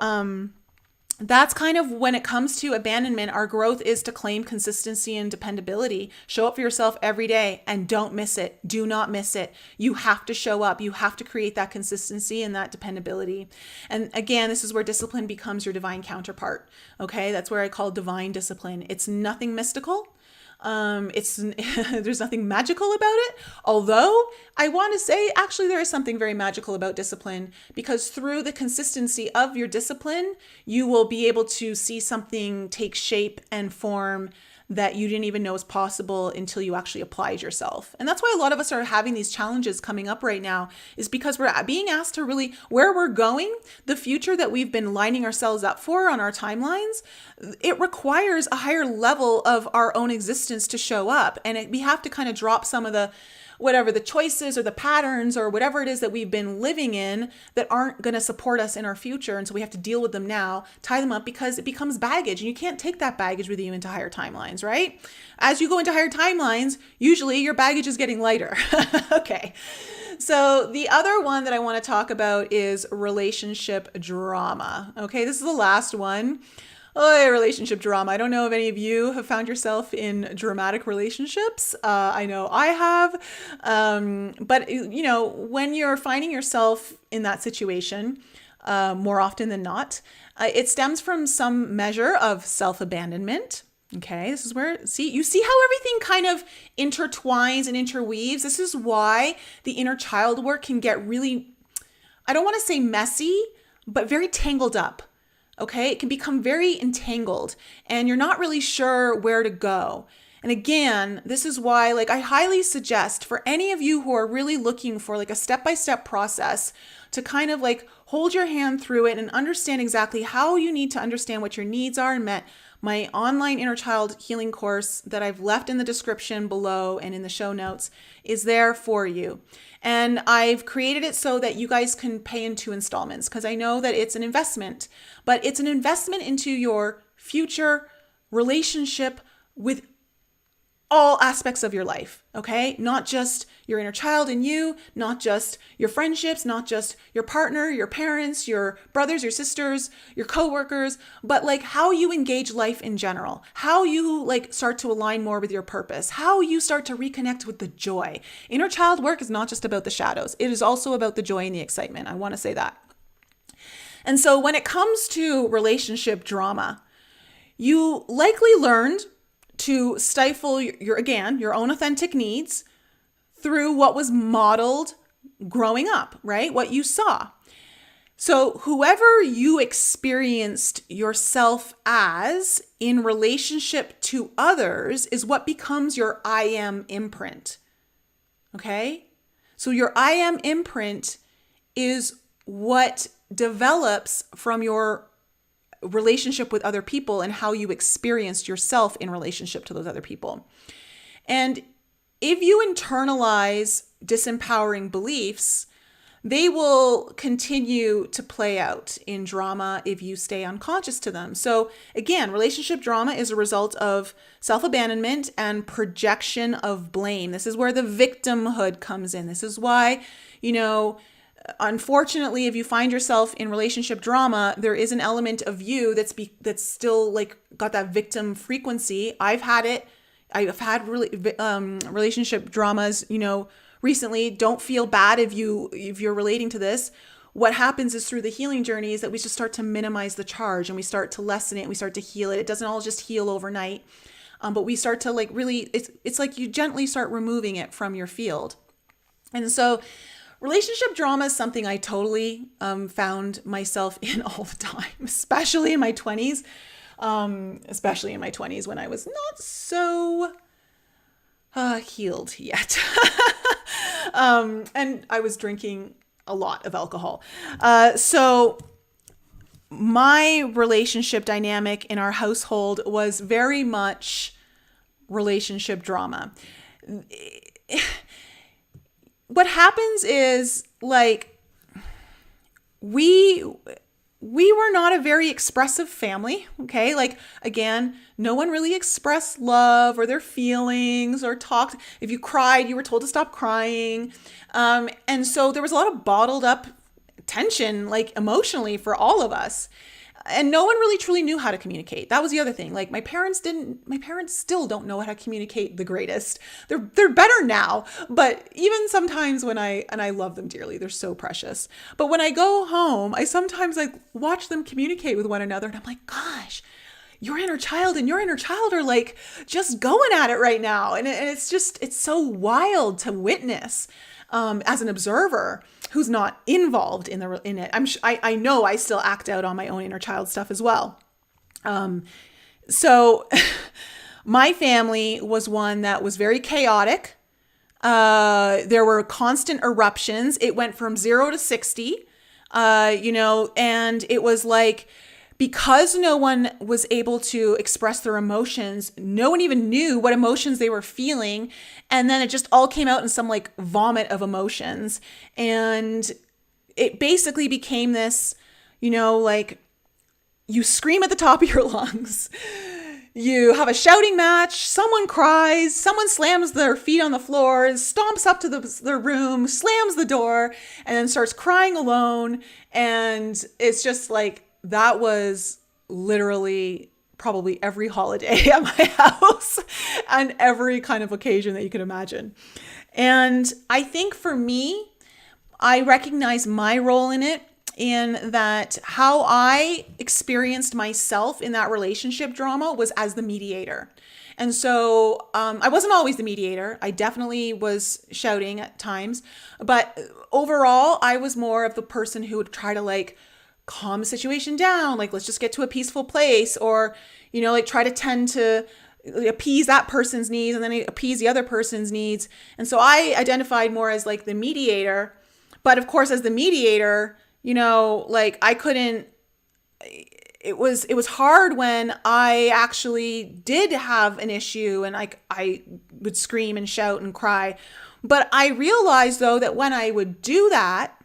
that's kind of when it comes to abandonment, our growth is to claim consistency and dependability. Show up for yourself every day and don't miss it. Do not miss it. You have to show up. You have to create that consistency and that dependability. And again, this is where discipline becomes your divine counterpart. Okay, that's where I call divine discipline. It's nothing mystical. There's nothing magical about it. Although I want to say, actually, there is something very magical about discipline, because through the consistency of your discipline, you will be able to see something take shape and form that you didn't even know was possible until you actually applied yourself. And that's why a lot of us are having these challenges coming up right now, is because we're being asked to really, where we're going, the future that we've been lining ourselves up for on our timelines, it requires a higher level of our own existence to show up. And we have to kind of drop some of the choices or the patterns or whatever it is that we've been living in that aren't going to support us in our future. And so we have to deal with them now, tie them up, because it becomes baggage, and you can't take that baggage with you into higher timelines, right? As you go into higher timelines, usually your baggage is getting lighter. Okay. So the other one that I want to talk about is relationship drama. Okay. This is the last one. Oh, relationship drama. I don't know if any of you have found yourself in dramatic relationships. I know I have. But, when you're finding yourself in that situation, more often than not, it stems from some measure of self-abandonment. Okay, this is where, you see how everything kind of intertwines and interweaves. This is why the inner child work can get really, I don't want to say messy, but very tangled up. Okay, it can become very entangled and you're not really sure where to go. And again, this is why, I highly suggest for any of you who are really looking for a step-by-step process to kind of hold your hand through it and understand exactly how you need to understand what your needs are and met. My online inner child healing course that I've left in the description below and in the show notes is there for you. And I've created it so that you guys can pay in 2 installments because I know that it's an investment, but it's an investment into your future relationship with all aspects of your life, okay? Not just your inner child and you, not just your friendships, not just your partner, your parents, your brothers, your sisters, your coworkers, but how you engage life in general, how you start to align more with your purpose, how you start to reconnect with the joy. Inner child work is not just about the shadows. It is also about the joy and the excitement. I want to say that. And so when it comes to relationship drama, you likely learned to stifle your own authentic needs through what was modeled growing up, right? What you saw. So whoever you experienced yourself as in relationship to others is what becomes your I am imprint. Okay? So your I am imprint is what develops from your relationship with other people and how you experienced yourself in relationship to those other people. And if you internalize disempowering beliefs, they will continue to play out in drama if you stay unconscious to them. So again, relationship drama is a result of self-abandonment and projection of blame. This is where the victimhood comes in. This is why, unfortunately, if you find yourself in relationship drama, there is an element of you that's still got that victim frequency. I've had it. I've had relationship dramas, recently. Don't feel bad if you're relating to this. What happens is through the healing journey is that we just start to minimize the charge and we start to lessen it and we start to heal it. It doesn't all just heal overnight. But we start to really, it's like you gently start removing it from your field. And so relationship drama is something I totally found myself in all the time, especially in my 20s. Especially in my 20s when I was not so healed yet. And I was drinking a lot of alcohol. So my relationship dynamic in our household was very much relationship drama. What happens is we were not a very expressive family. Okay. Again, no one really expressed love or their feelings or talked. If you cried, you were told to stop crying. And so there was a lot of bottled up tension, emotionally for all of us. And no one really truly knew how to communicate. That was the other thing. My parents still don't know how to communicate the greatest. They're better now, but even sometimes and I love them dearly, they're so precious. But when I go home, I sometimes watch them communicate with one another and I'm like, gosh, your inner child and your inner child are just going at it right now. And it's so wild to witness as an observer who's not involved in it. I know I still act out on my own inner child stuff as well. So my family was one that was very chaotic. There were constant eruptions. It went from 0 to 60, and it was because no one was able to express their emotions, no one even knew what emotions they were feeling. And then it just all came out in some vomit of emotions. And it basically became this, you scream at the top of your lungs. You have a shouting match, someone cries, someone slams their feet on the floor, stomps up to their room, slams the door, and then starts crying alone. And it's just that was literally probably every holiday at my house and every kind of occasion that you could imagine. And I think for me, I recognize my role in it, in that how I experienced myself in that relationship drama was as the mediator. And so I wasn't always the mediator. I definitely was shouting at times. But overall, I was more of the person who would try to like calm the situation down. Like, let's just get to a peaceful place, or, like try to tend to appease that person's needs and then appease the other person's needs. And so I identified more as like the mediator. But of course, as the mediator, like I couldn't, it was hard when I actually did have an issue and I would scream and shout and cry. But I realized though that when I would do that,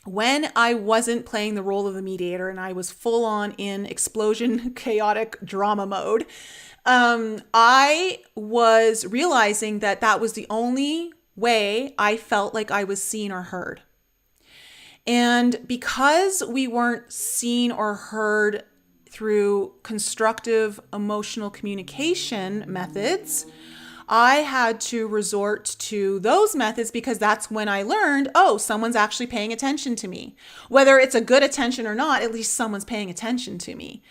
when I wasn't playing the role of the mediator and I was full on in explosion, chaotic drama mode, I was realizing that that was the only way I felt like I was seen or heard. And because we weren't seen or heard through constructive emotional communication methods, I had to resort to those methods because that's when I learned, oh, someone's actually paying attention to me. Whether it's a good attention or not, at least someone's paying attention to me.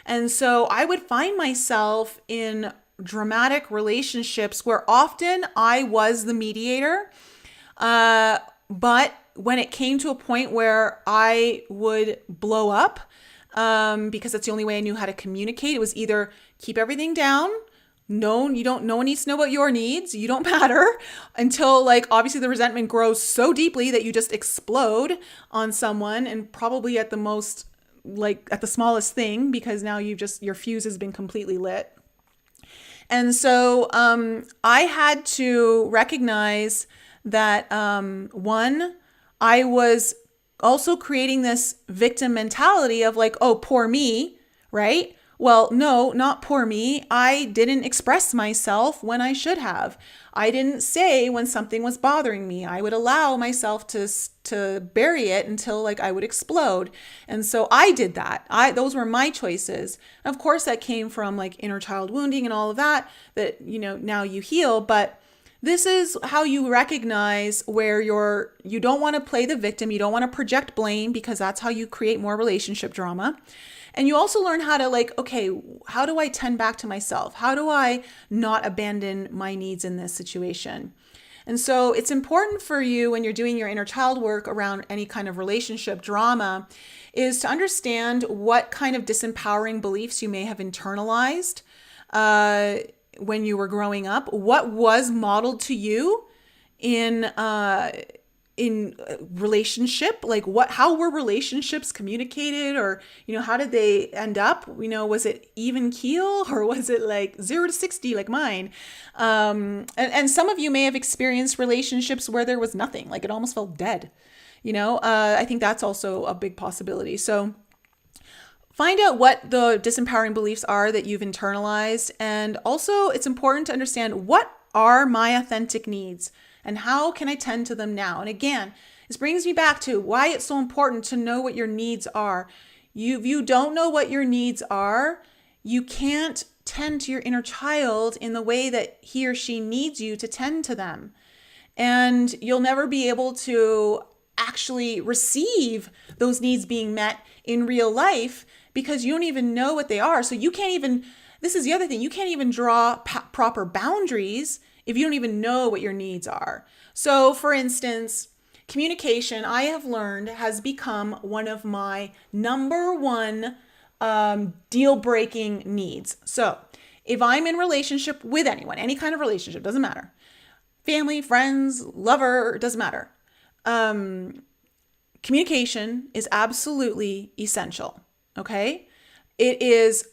And so I would find myself in dramatic relationships where often I was the mediator, but when it came to a point where I would blow up, because that's the only way I knew how to communicate, it was either keep everything down. No one needs to know about your needs. You don't matter, until like obviously the resentment grows so deeply that you just explode on someone, and probably at the most, like at the smallest thing, because now your fuse has been completely lit. And so I had to recognize that one, I was also creating this victim mentality of like, oh, poor me, right? Well, no, not poor me. I didn't express myself when I should have. I didn't say when something was bothering me. I would allow myself to bury it until like I would explode. And so I did that. Those were my choices. Of course, that came from like inner child wounding and all of that now you heal. But this is how you recognize where you don't want to play the victim. You don't want to project blame, because that's how you create more relationship drama. And you also learn how to like, okay, how do I tend back to myself? How do I not abandon my needs in this situation? And so it's important for you when you're doing your inner child work around any kind of relationship drama is to understand what kind of disempowering beliefs you may have internalized when you were growing up. What was modeled to you in relationship, like how were relationships communicated, or how did they end up? Was it even keel, or was it like 0 to 60 like mine? And some of you may have experienced relationships where there was nothing, like it almost felt dead. I think that's also a big possibility. So find out what the disempowering beliefs are that you've internalized, and also it's important to understand what are my authentic needs. And how can I tend to them now? And again, this brings me back to why it's so important to know what your needs are. If you don't know what your needs are, you can't tend to your inner child in the way that he or she needs you to tend to them. And you'll never be able to actually receive those needs being met in real life because you don't even know what they are. So you can't even, this is the other thing, you can't even draw proper boundaries if you don't even know what your needs are. So for instance, communication, I have learned, has become one of my number one deal-breaking needs. So if I'm in relationship with anyone, any kind of relationship, doesn't matter. Family, friends, lover, doesn't matter. Communication is absolutely essential, okay? It is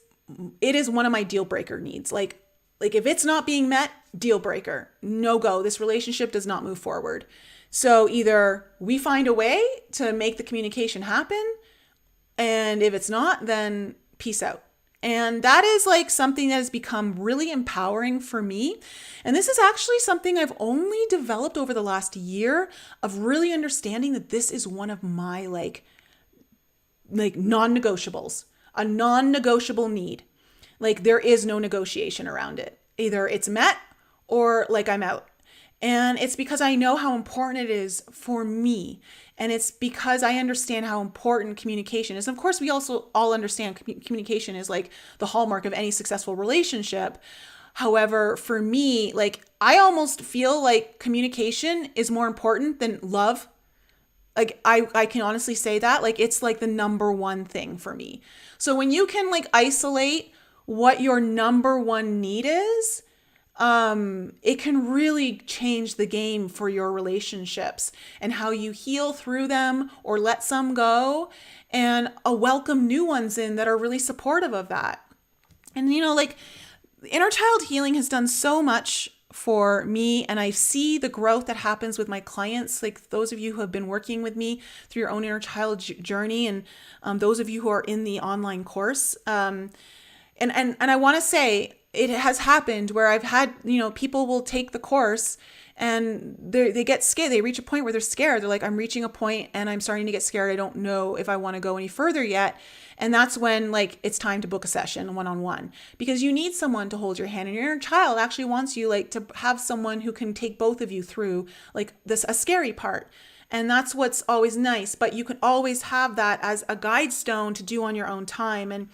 one of my deal-breaker needs. Like if it's not being met, deal breaker, no go. This relationship does not move forward. So either we find a way to make the communication happen, and if it's not, then peace out. And that is like something that has become really empowering for me. And this is actually something I've only developed over the last year of really understanding that this is one of my like non-negotiables. a non-negotiable need. Like there is no negotiation around it. Either it's met or like I'm out. And it's because I know how important it is for me. And it's because I understand how important communication is. And of course, we also all understand communication is like the hallmark of any successful relationship. However, for me, like I almost feel like communication is more important than love. Like I can honestly say that. Like it's like the number one thing for me. So when you can like isolate what your number one need is, it can really change the game for your relationships and how you heal through them or let some go and welcome new ones in that are really supportive of that. And, you know, like inner child healing has done so much for me, and I see the growth that happens with my clients, like those of you who have been working with me through your own inner child journey, and those of you who are in the online course. And I want to say, it has happened where I've had, you know, people will take the course and they get scared. They reach a point where they're scared. They're like, I'm reaching a point and I'm starting to get scared. I don't know if I want to go any further yet. And that's when like it's time to book a session one-on-one, because you need someone to hold your hand, and your inner child actually wants you like to have someone who can take both of you through like this, a scary part. And that's what's always nice, but you can always have that as a guide stone to do on your own time. And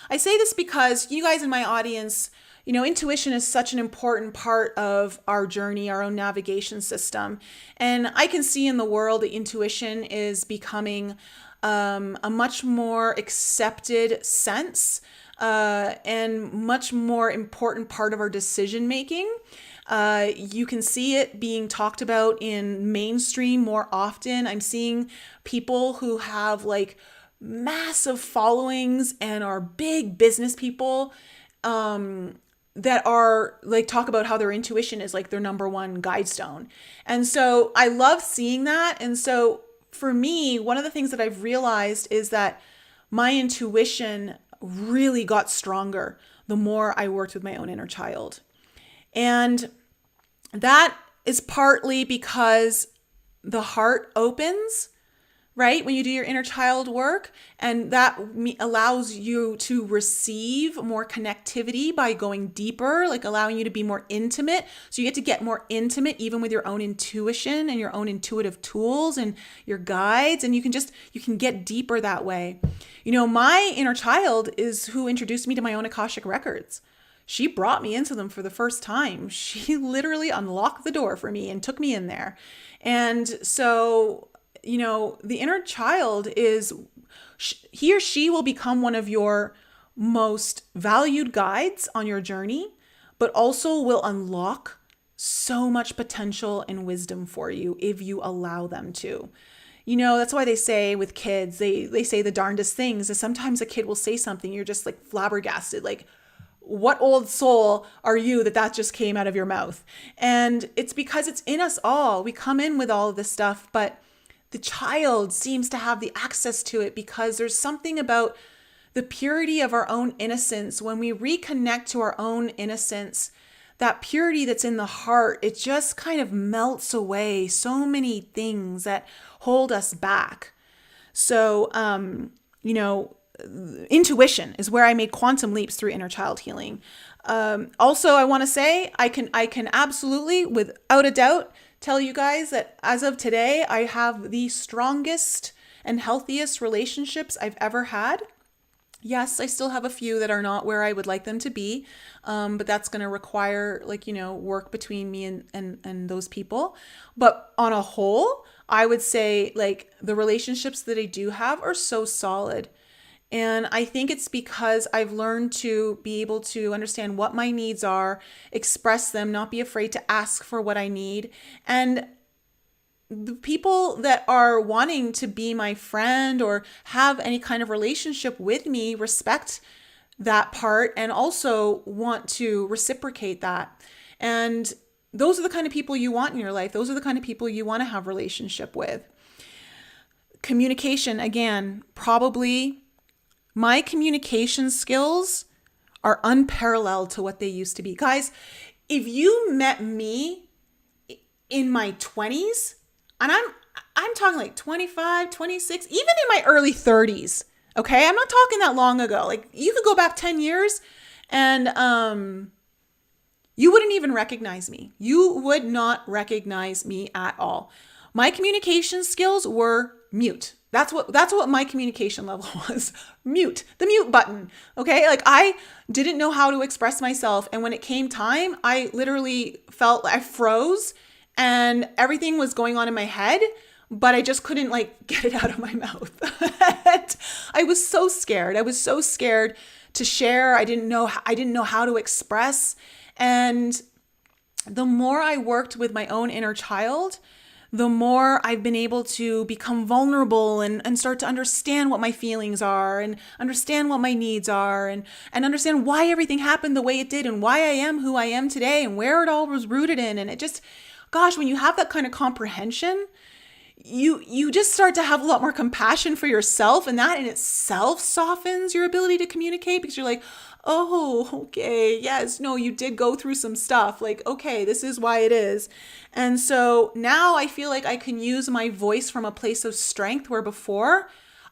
I say this because you guys in my audience, you know, intuition is such an important part of our journey, our own navigation system. And I can see in the world that intuition is becoming a much more accepted sense and much more important part of our decision making. You can see it being talked about in mainstream more often. I'm seeing people who have like massive followings and are big business people that are like talk about how their intuition is like their number one guide stone. And so I love seeing that. And so for me, one of the things that I've realized is that my intuition really got stronger the more I worked with my own inner child. And that is partly because the heart opens, right? When you do your inner child work, and that allows you to receive more connectivity by going deeper, like allowing you to be more intimate. So you get to get more intimate even with your own intuition and your own intuitive tools and your guides. And you can get deeper that way. You know, my inner child is who introduced me to my own Akashic records. She brought me into them for the first time. She literally unlocked the door for me and took me in there. And so, you know, the inner child is, he or she will become one of your most valued guides on your journey, but also will unlock so much potential and wisdom for you if you allow them to. You know, that's why they say with kids, they say the darndest things. Is sometimes a kid will say something, you're just like flabbergasted, like, what old soul are you that just came out of your mouth? And it's because it's in us all. We come in with all of this stuff, but the child seems to have the access to it because there's something about the purity of our own innocence. When we reconnect to our own innocence, that purity that's in the heart, it just kind of melts away so many things that hold us back. So, you know, intuition is where I made quantum leaps through inner child healing. Also, I want to say I can absolutely, without a doubt, tell you guys that as of today, I have the strongest and healthiest relationships I've ever had. Yes, I still have a few that are not where I would like them to be, but that's going to require, like, you know, work between me and those people. But on a whole, I would say like the relationships that I do have are so solid. And I think it's because I've learned to be able to understand what my needs are, express them, not be afraid to ask for what I need. And the people that are wanting to be my friend or have any kind of relationship with me respect that part and also want to reciprocate that. And those are the kind of people you want in your life. Those are the kind of people you want to have a relationship with. Communication, again, probably my communication skills are unparalleled to what they used to be. Guys, if you met me in my 20s, and I'm talking like 25, 26, even in my early 30s, Okay. I'm not talking that long ago. Like you could go back 10 years and, you wouldn't even recognize me. You would not recognize me at all. My communication skills were mute. That's what my communication level was. Mute. The mute button. Okay? Like I didn't know how to express myself, and when it came time, I literally felt I froze and everything was going on in my head, but I just couldn't like get it out of my mouth. I was so scared. I was so scared to share. I didn't know how to express. And the more I worked with my own inner child, the more I've been able to become vulnerable and start to understand what my feelings are and understand what my needs are and understand why everything happened the way it did and why I am who I am today and where it all was rooted in. And it just, gosh, when you have that kind of comprehension, you just start to have a lot more compassion for yourself, and that in itself softens your ability to communicate, because you're like, oh, okay, yes, no, you did go through some stuff. Like, okay, this is why it is. And so now I feel like I can use my voice from a place of strength, where before,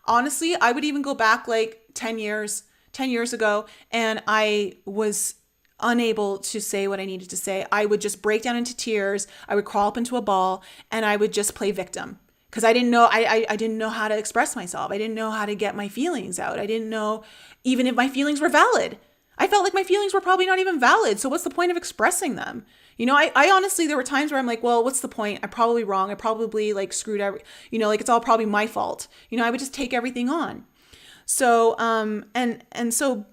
honestly, I would even go back like 10 years ago, and I was unable to say what I needed to say. I would just break down into tears. I would crawl up into a ball and I would just play victim, because I didn't know, I didn't know how to express myself. I didn't know how to get my feelings out. I didn't know even if my feelings were valid. I felt like my feelings were probably not even valid. So what's the point of expressing them? You know, I honestly, there were times where I'm like, well, what's the point? I'm probably wrong. I probably like screwed like it's all probably my fault. I would just take everything on. So, and so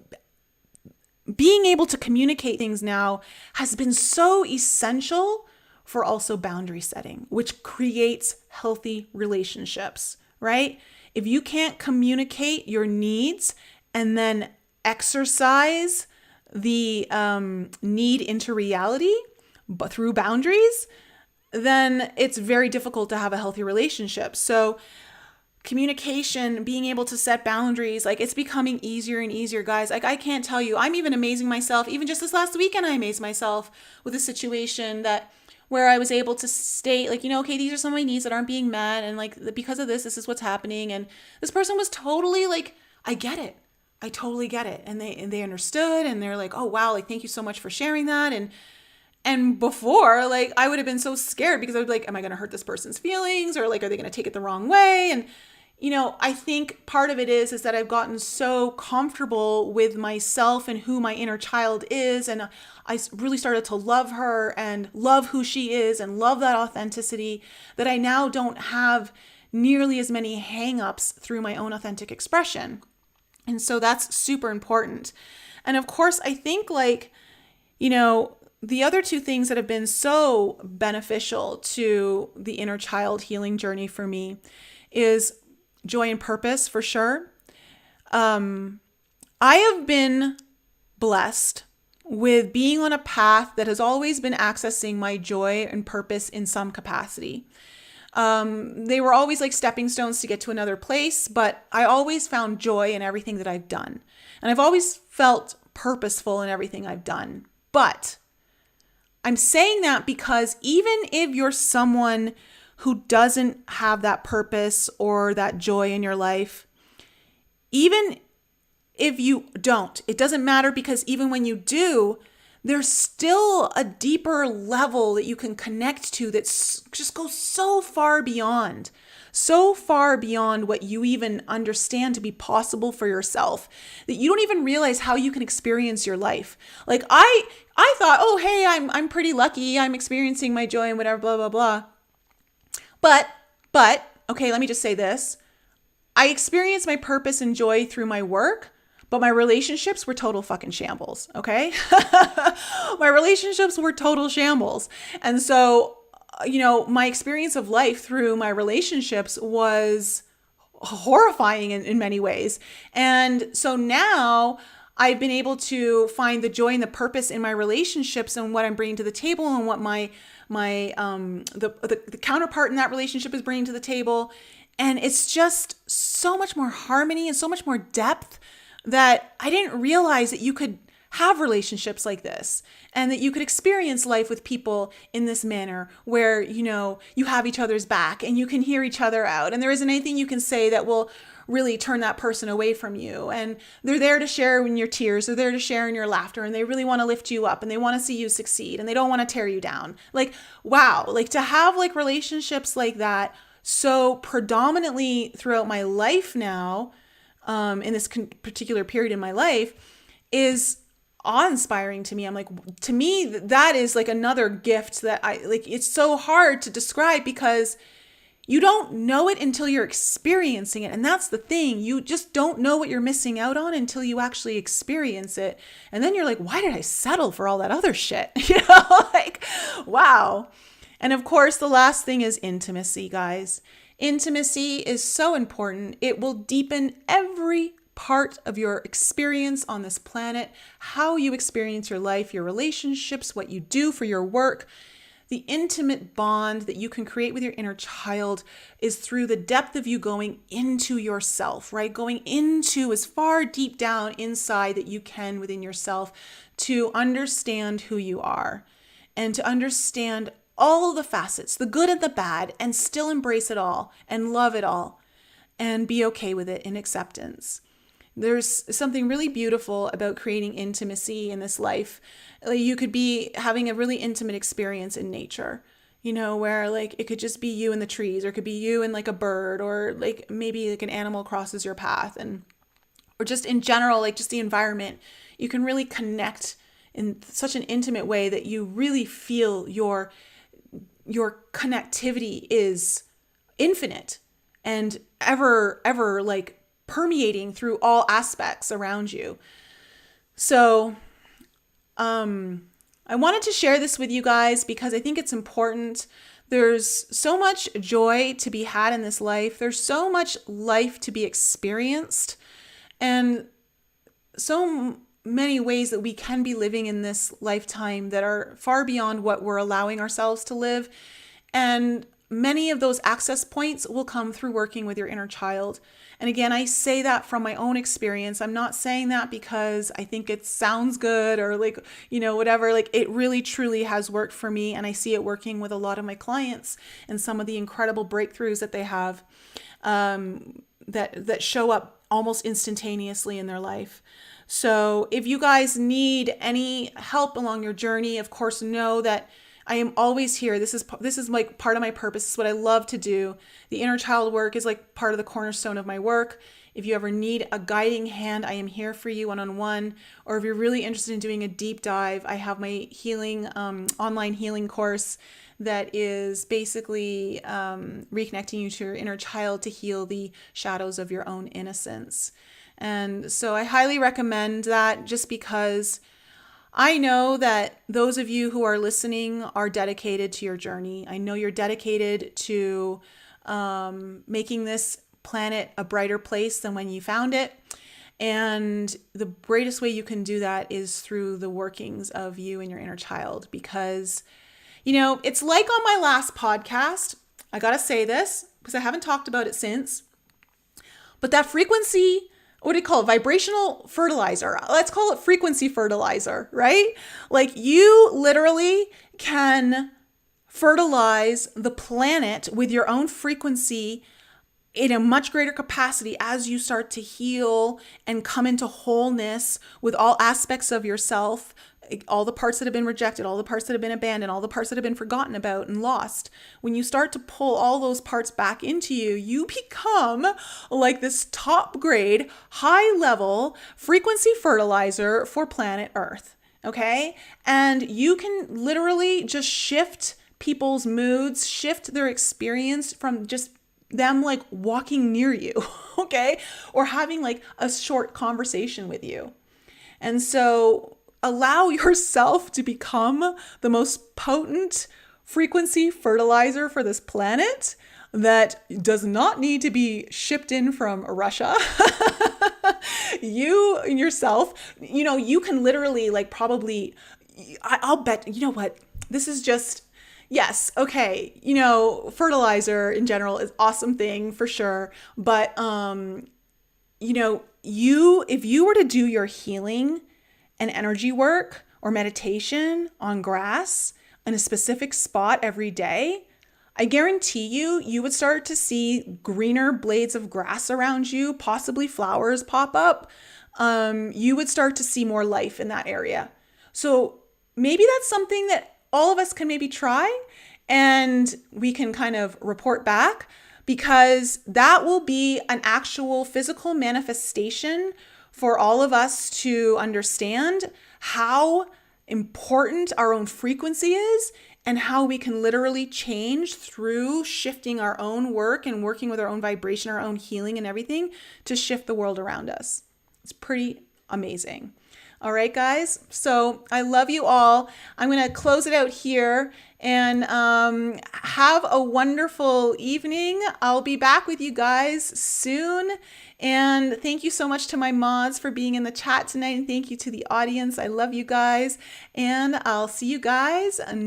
being able to communicate things now has been so essential for also boundary setting, which creates healthy relationships, right? If you can't communicate your needs and then exercise the need into reality, but through boundaries, then it's very difficult to have a healthy relationship. So communication, being able to set boundaries, like it's becoming easier and easier, guys. Like I can't tell you, I'm even amazing myself. Even just this last weekend, I amazed myself with a situation where I was able to state like, okay, these are some of my needs that aren't being met. And like, because of this is what's happening. And this person was totally like, I get it. I totally get it. And they understood, and they're like, oh wow, like, thank you so much for sharing that. And before, like, I would have been so scared, because I would be like, am I going to hurt this person's feelings? Or like, are they going to take it the wrong way? And, I think part of it is that I've gotten so comfortable with myself and who my inner child is. And I really started to love her and love who she is and love that authenticity, that I now don't have nearly as many hangups through my own authentic expression. And so that's super important. And of course, I think like, the other two things that have been so beneficial to the inner child healing journey for me is joy and purpose, for sure. I have been blessed with being on a path that has always been accessing my joy and purpose in some capacity. They were always like stepping stones to get to another place, but I always found joy in everything that I've done. And I've always felt purposeful in everything I've done. But I'm saying that because even if you're someone who doesn't have that purpose or that joy in your life, even if you don't, it doesn't matter, because even when you do, there's still a deeper level that you can connect to that just goes so far beyond what you even understand to be possible for yourself, that you don't even realize how you can experience your life. Like I thought, oh, hey, I'm pretty lucky. I'm experiencing my joy and whatever, blah, blah, blah. But, okay, let me just say this. I experienced my purpose and joy through my work, but my relationships were total fucking shambles, okay? My relationships were total shambles. And so, my experience of life through my relationships was horrifying in many ways. And so now I've been able to find the joy and the purpose in my relationships and what I'm bringing to the table and what the counterpart in that relationship is bringing to the table. And it's just so much more harmony and so much more depth that I didn't realize that you could have relationships like this, and that you could experience life with people in this manner where, you have each other's back and you can hear each other out. And there isn't anything you can say that will really turn that person away from you. And they're there to share in your tears. They're there to share in your laughter. And they really want to lift you up and they want to see you succeed and they don't want to tear you down. Like, wow, like to have like relationships like that so predominantly throughout my life now, in this particular period in my life is awe-inspiring to me. I'm like, to me, that is like another gift that I like. It's so hard to describe because you don't know it until you're experiencing it. And that's the thing. You just don't know what you're missing out on until you actually experience it. And then you're like, why did I settle for all that other shit? Like, wow. And of course, the last thing is intimacy, guys. Intimacy is so important. It will deepen every part of your experience on this planet, how you experience your life, your relationships, what you do for your work. The intimate bond that you can create with your inner child is through the depth of you going into yourself, right? Going into as far deep down inside that you can within yourself to understand who you are and to understand all the facets, the good and the bad, and still embrace it all and love it all and be okay with it in acceptance. There's something really beautiful about creating intimacy in this life. You could be having a really intimate experience in nature, where like it could just be you in the trees, or it could be you and like a bird, or like maybe like an animal crosses your path, or just in general, like just the environment. You can really connect in such an intimate way that you really feel your connectivity is infinite and ever like permeating through all aspects around you. So, I wanted to share this with you guys because I think it's important. There's so much joy to be had in this life. There's so much life to be experienced, and so many ways that we can be living in this lifetime that are far beyond what we're allowing ourselves to live. And many of those access points will come through working with your inner child. And again, I say that from my own experience. I'm not saying that because I think it sounds good or like, whatever. Like, it really truly has worked for me. And I see it working with a lot of my clients and some of the incredible breakthroughs that they have, that show up almost instantaneously in their life. So if you guys need any help along your journey, of course, know that I am always here. This is like part of my purpose. This is what I love to do. The inner child work is like part of the cornerstone of my work. If you ever need a guiding hand, I am here for you one-on-one. Or if you're really interested in doing a deep dive, I have my healing, online healing course that is basically reconnecting you to your inner child to heal the shadows of your own innocence. And so I highly recommend that, just because I know that those of you who are listening are dedicated to your journey. I know you're dedicated to making this planet a brighter place than when you found it. And the greatest way you can do that is through the workings of you and your inner child. Because, it's like on my last podcast, I got to say this because I haven't talked about it since, but that frequency, what do you call it? Vibrational fertilizer. Let's call it frequency fertilizer, right? Like, you literally can fertilize the planet with your own frequency in a much greater capacity as you start to heal and come into wholeness with all aspects of yourself, all the parts that have been rejected, all the parts that have been abandoned, all the parts that have been forgotten about and lost. When you start to pull all those parts back into you, you become like this top grade, high level frequency fertilizer for planet Earth. Okay. And you can literally just shift people's moods, shift their experience from just them like walking near you. Okay. Or having like a short conversation with you. And so allow yourself to become the most potent frequency fertilizer for this planet that does not need to be shipped in from Russia. You yourself, you can literally like probably, I'll bet, what, this is just, yes, okay, fertilizer in general is an awesome thing for sure. But, if you were to do your healing and energy work or meditation on grass in a specific spot every day, I guarantee you, you would start to see greener blades of grass around you, possibly flowers pop up. You would start to see more life in that area. So maybe that's something that all of us can maybe try, and we can kind of report back, because that will be an actual physical manifestation for all of us to understand how important our own frequency is, and how we can literally change through shifting our own work and working with our own vibration, our own healing and everything, to shift the world around us. It's pretty amazing. All right, guys. So I love you all. I'm going to close it out here, and have a wonderful evening. I'll be back with you guys soon. And thank you so much to my mods for being in the chat tonight. And thank you to the audience. I love you guys. And I'll see you guys next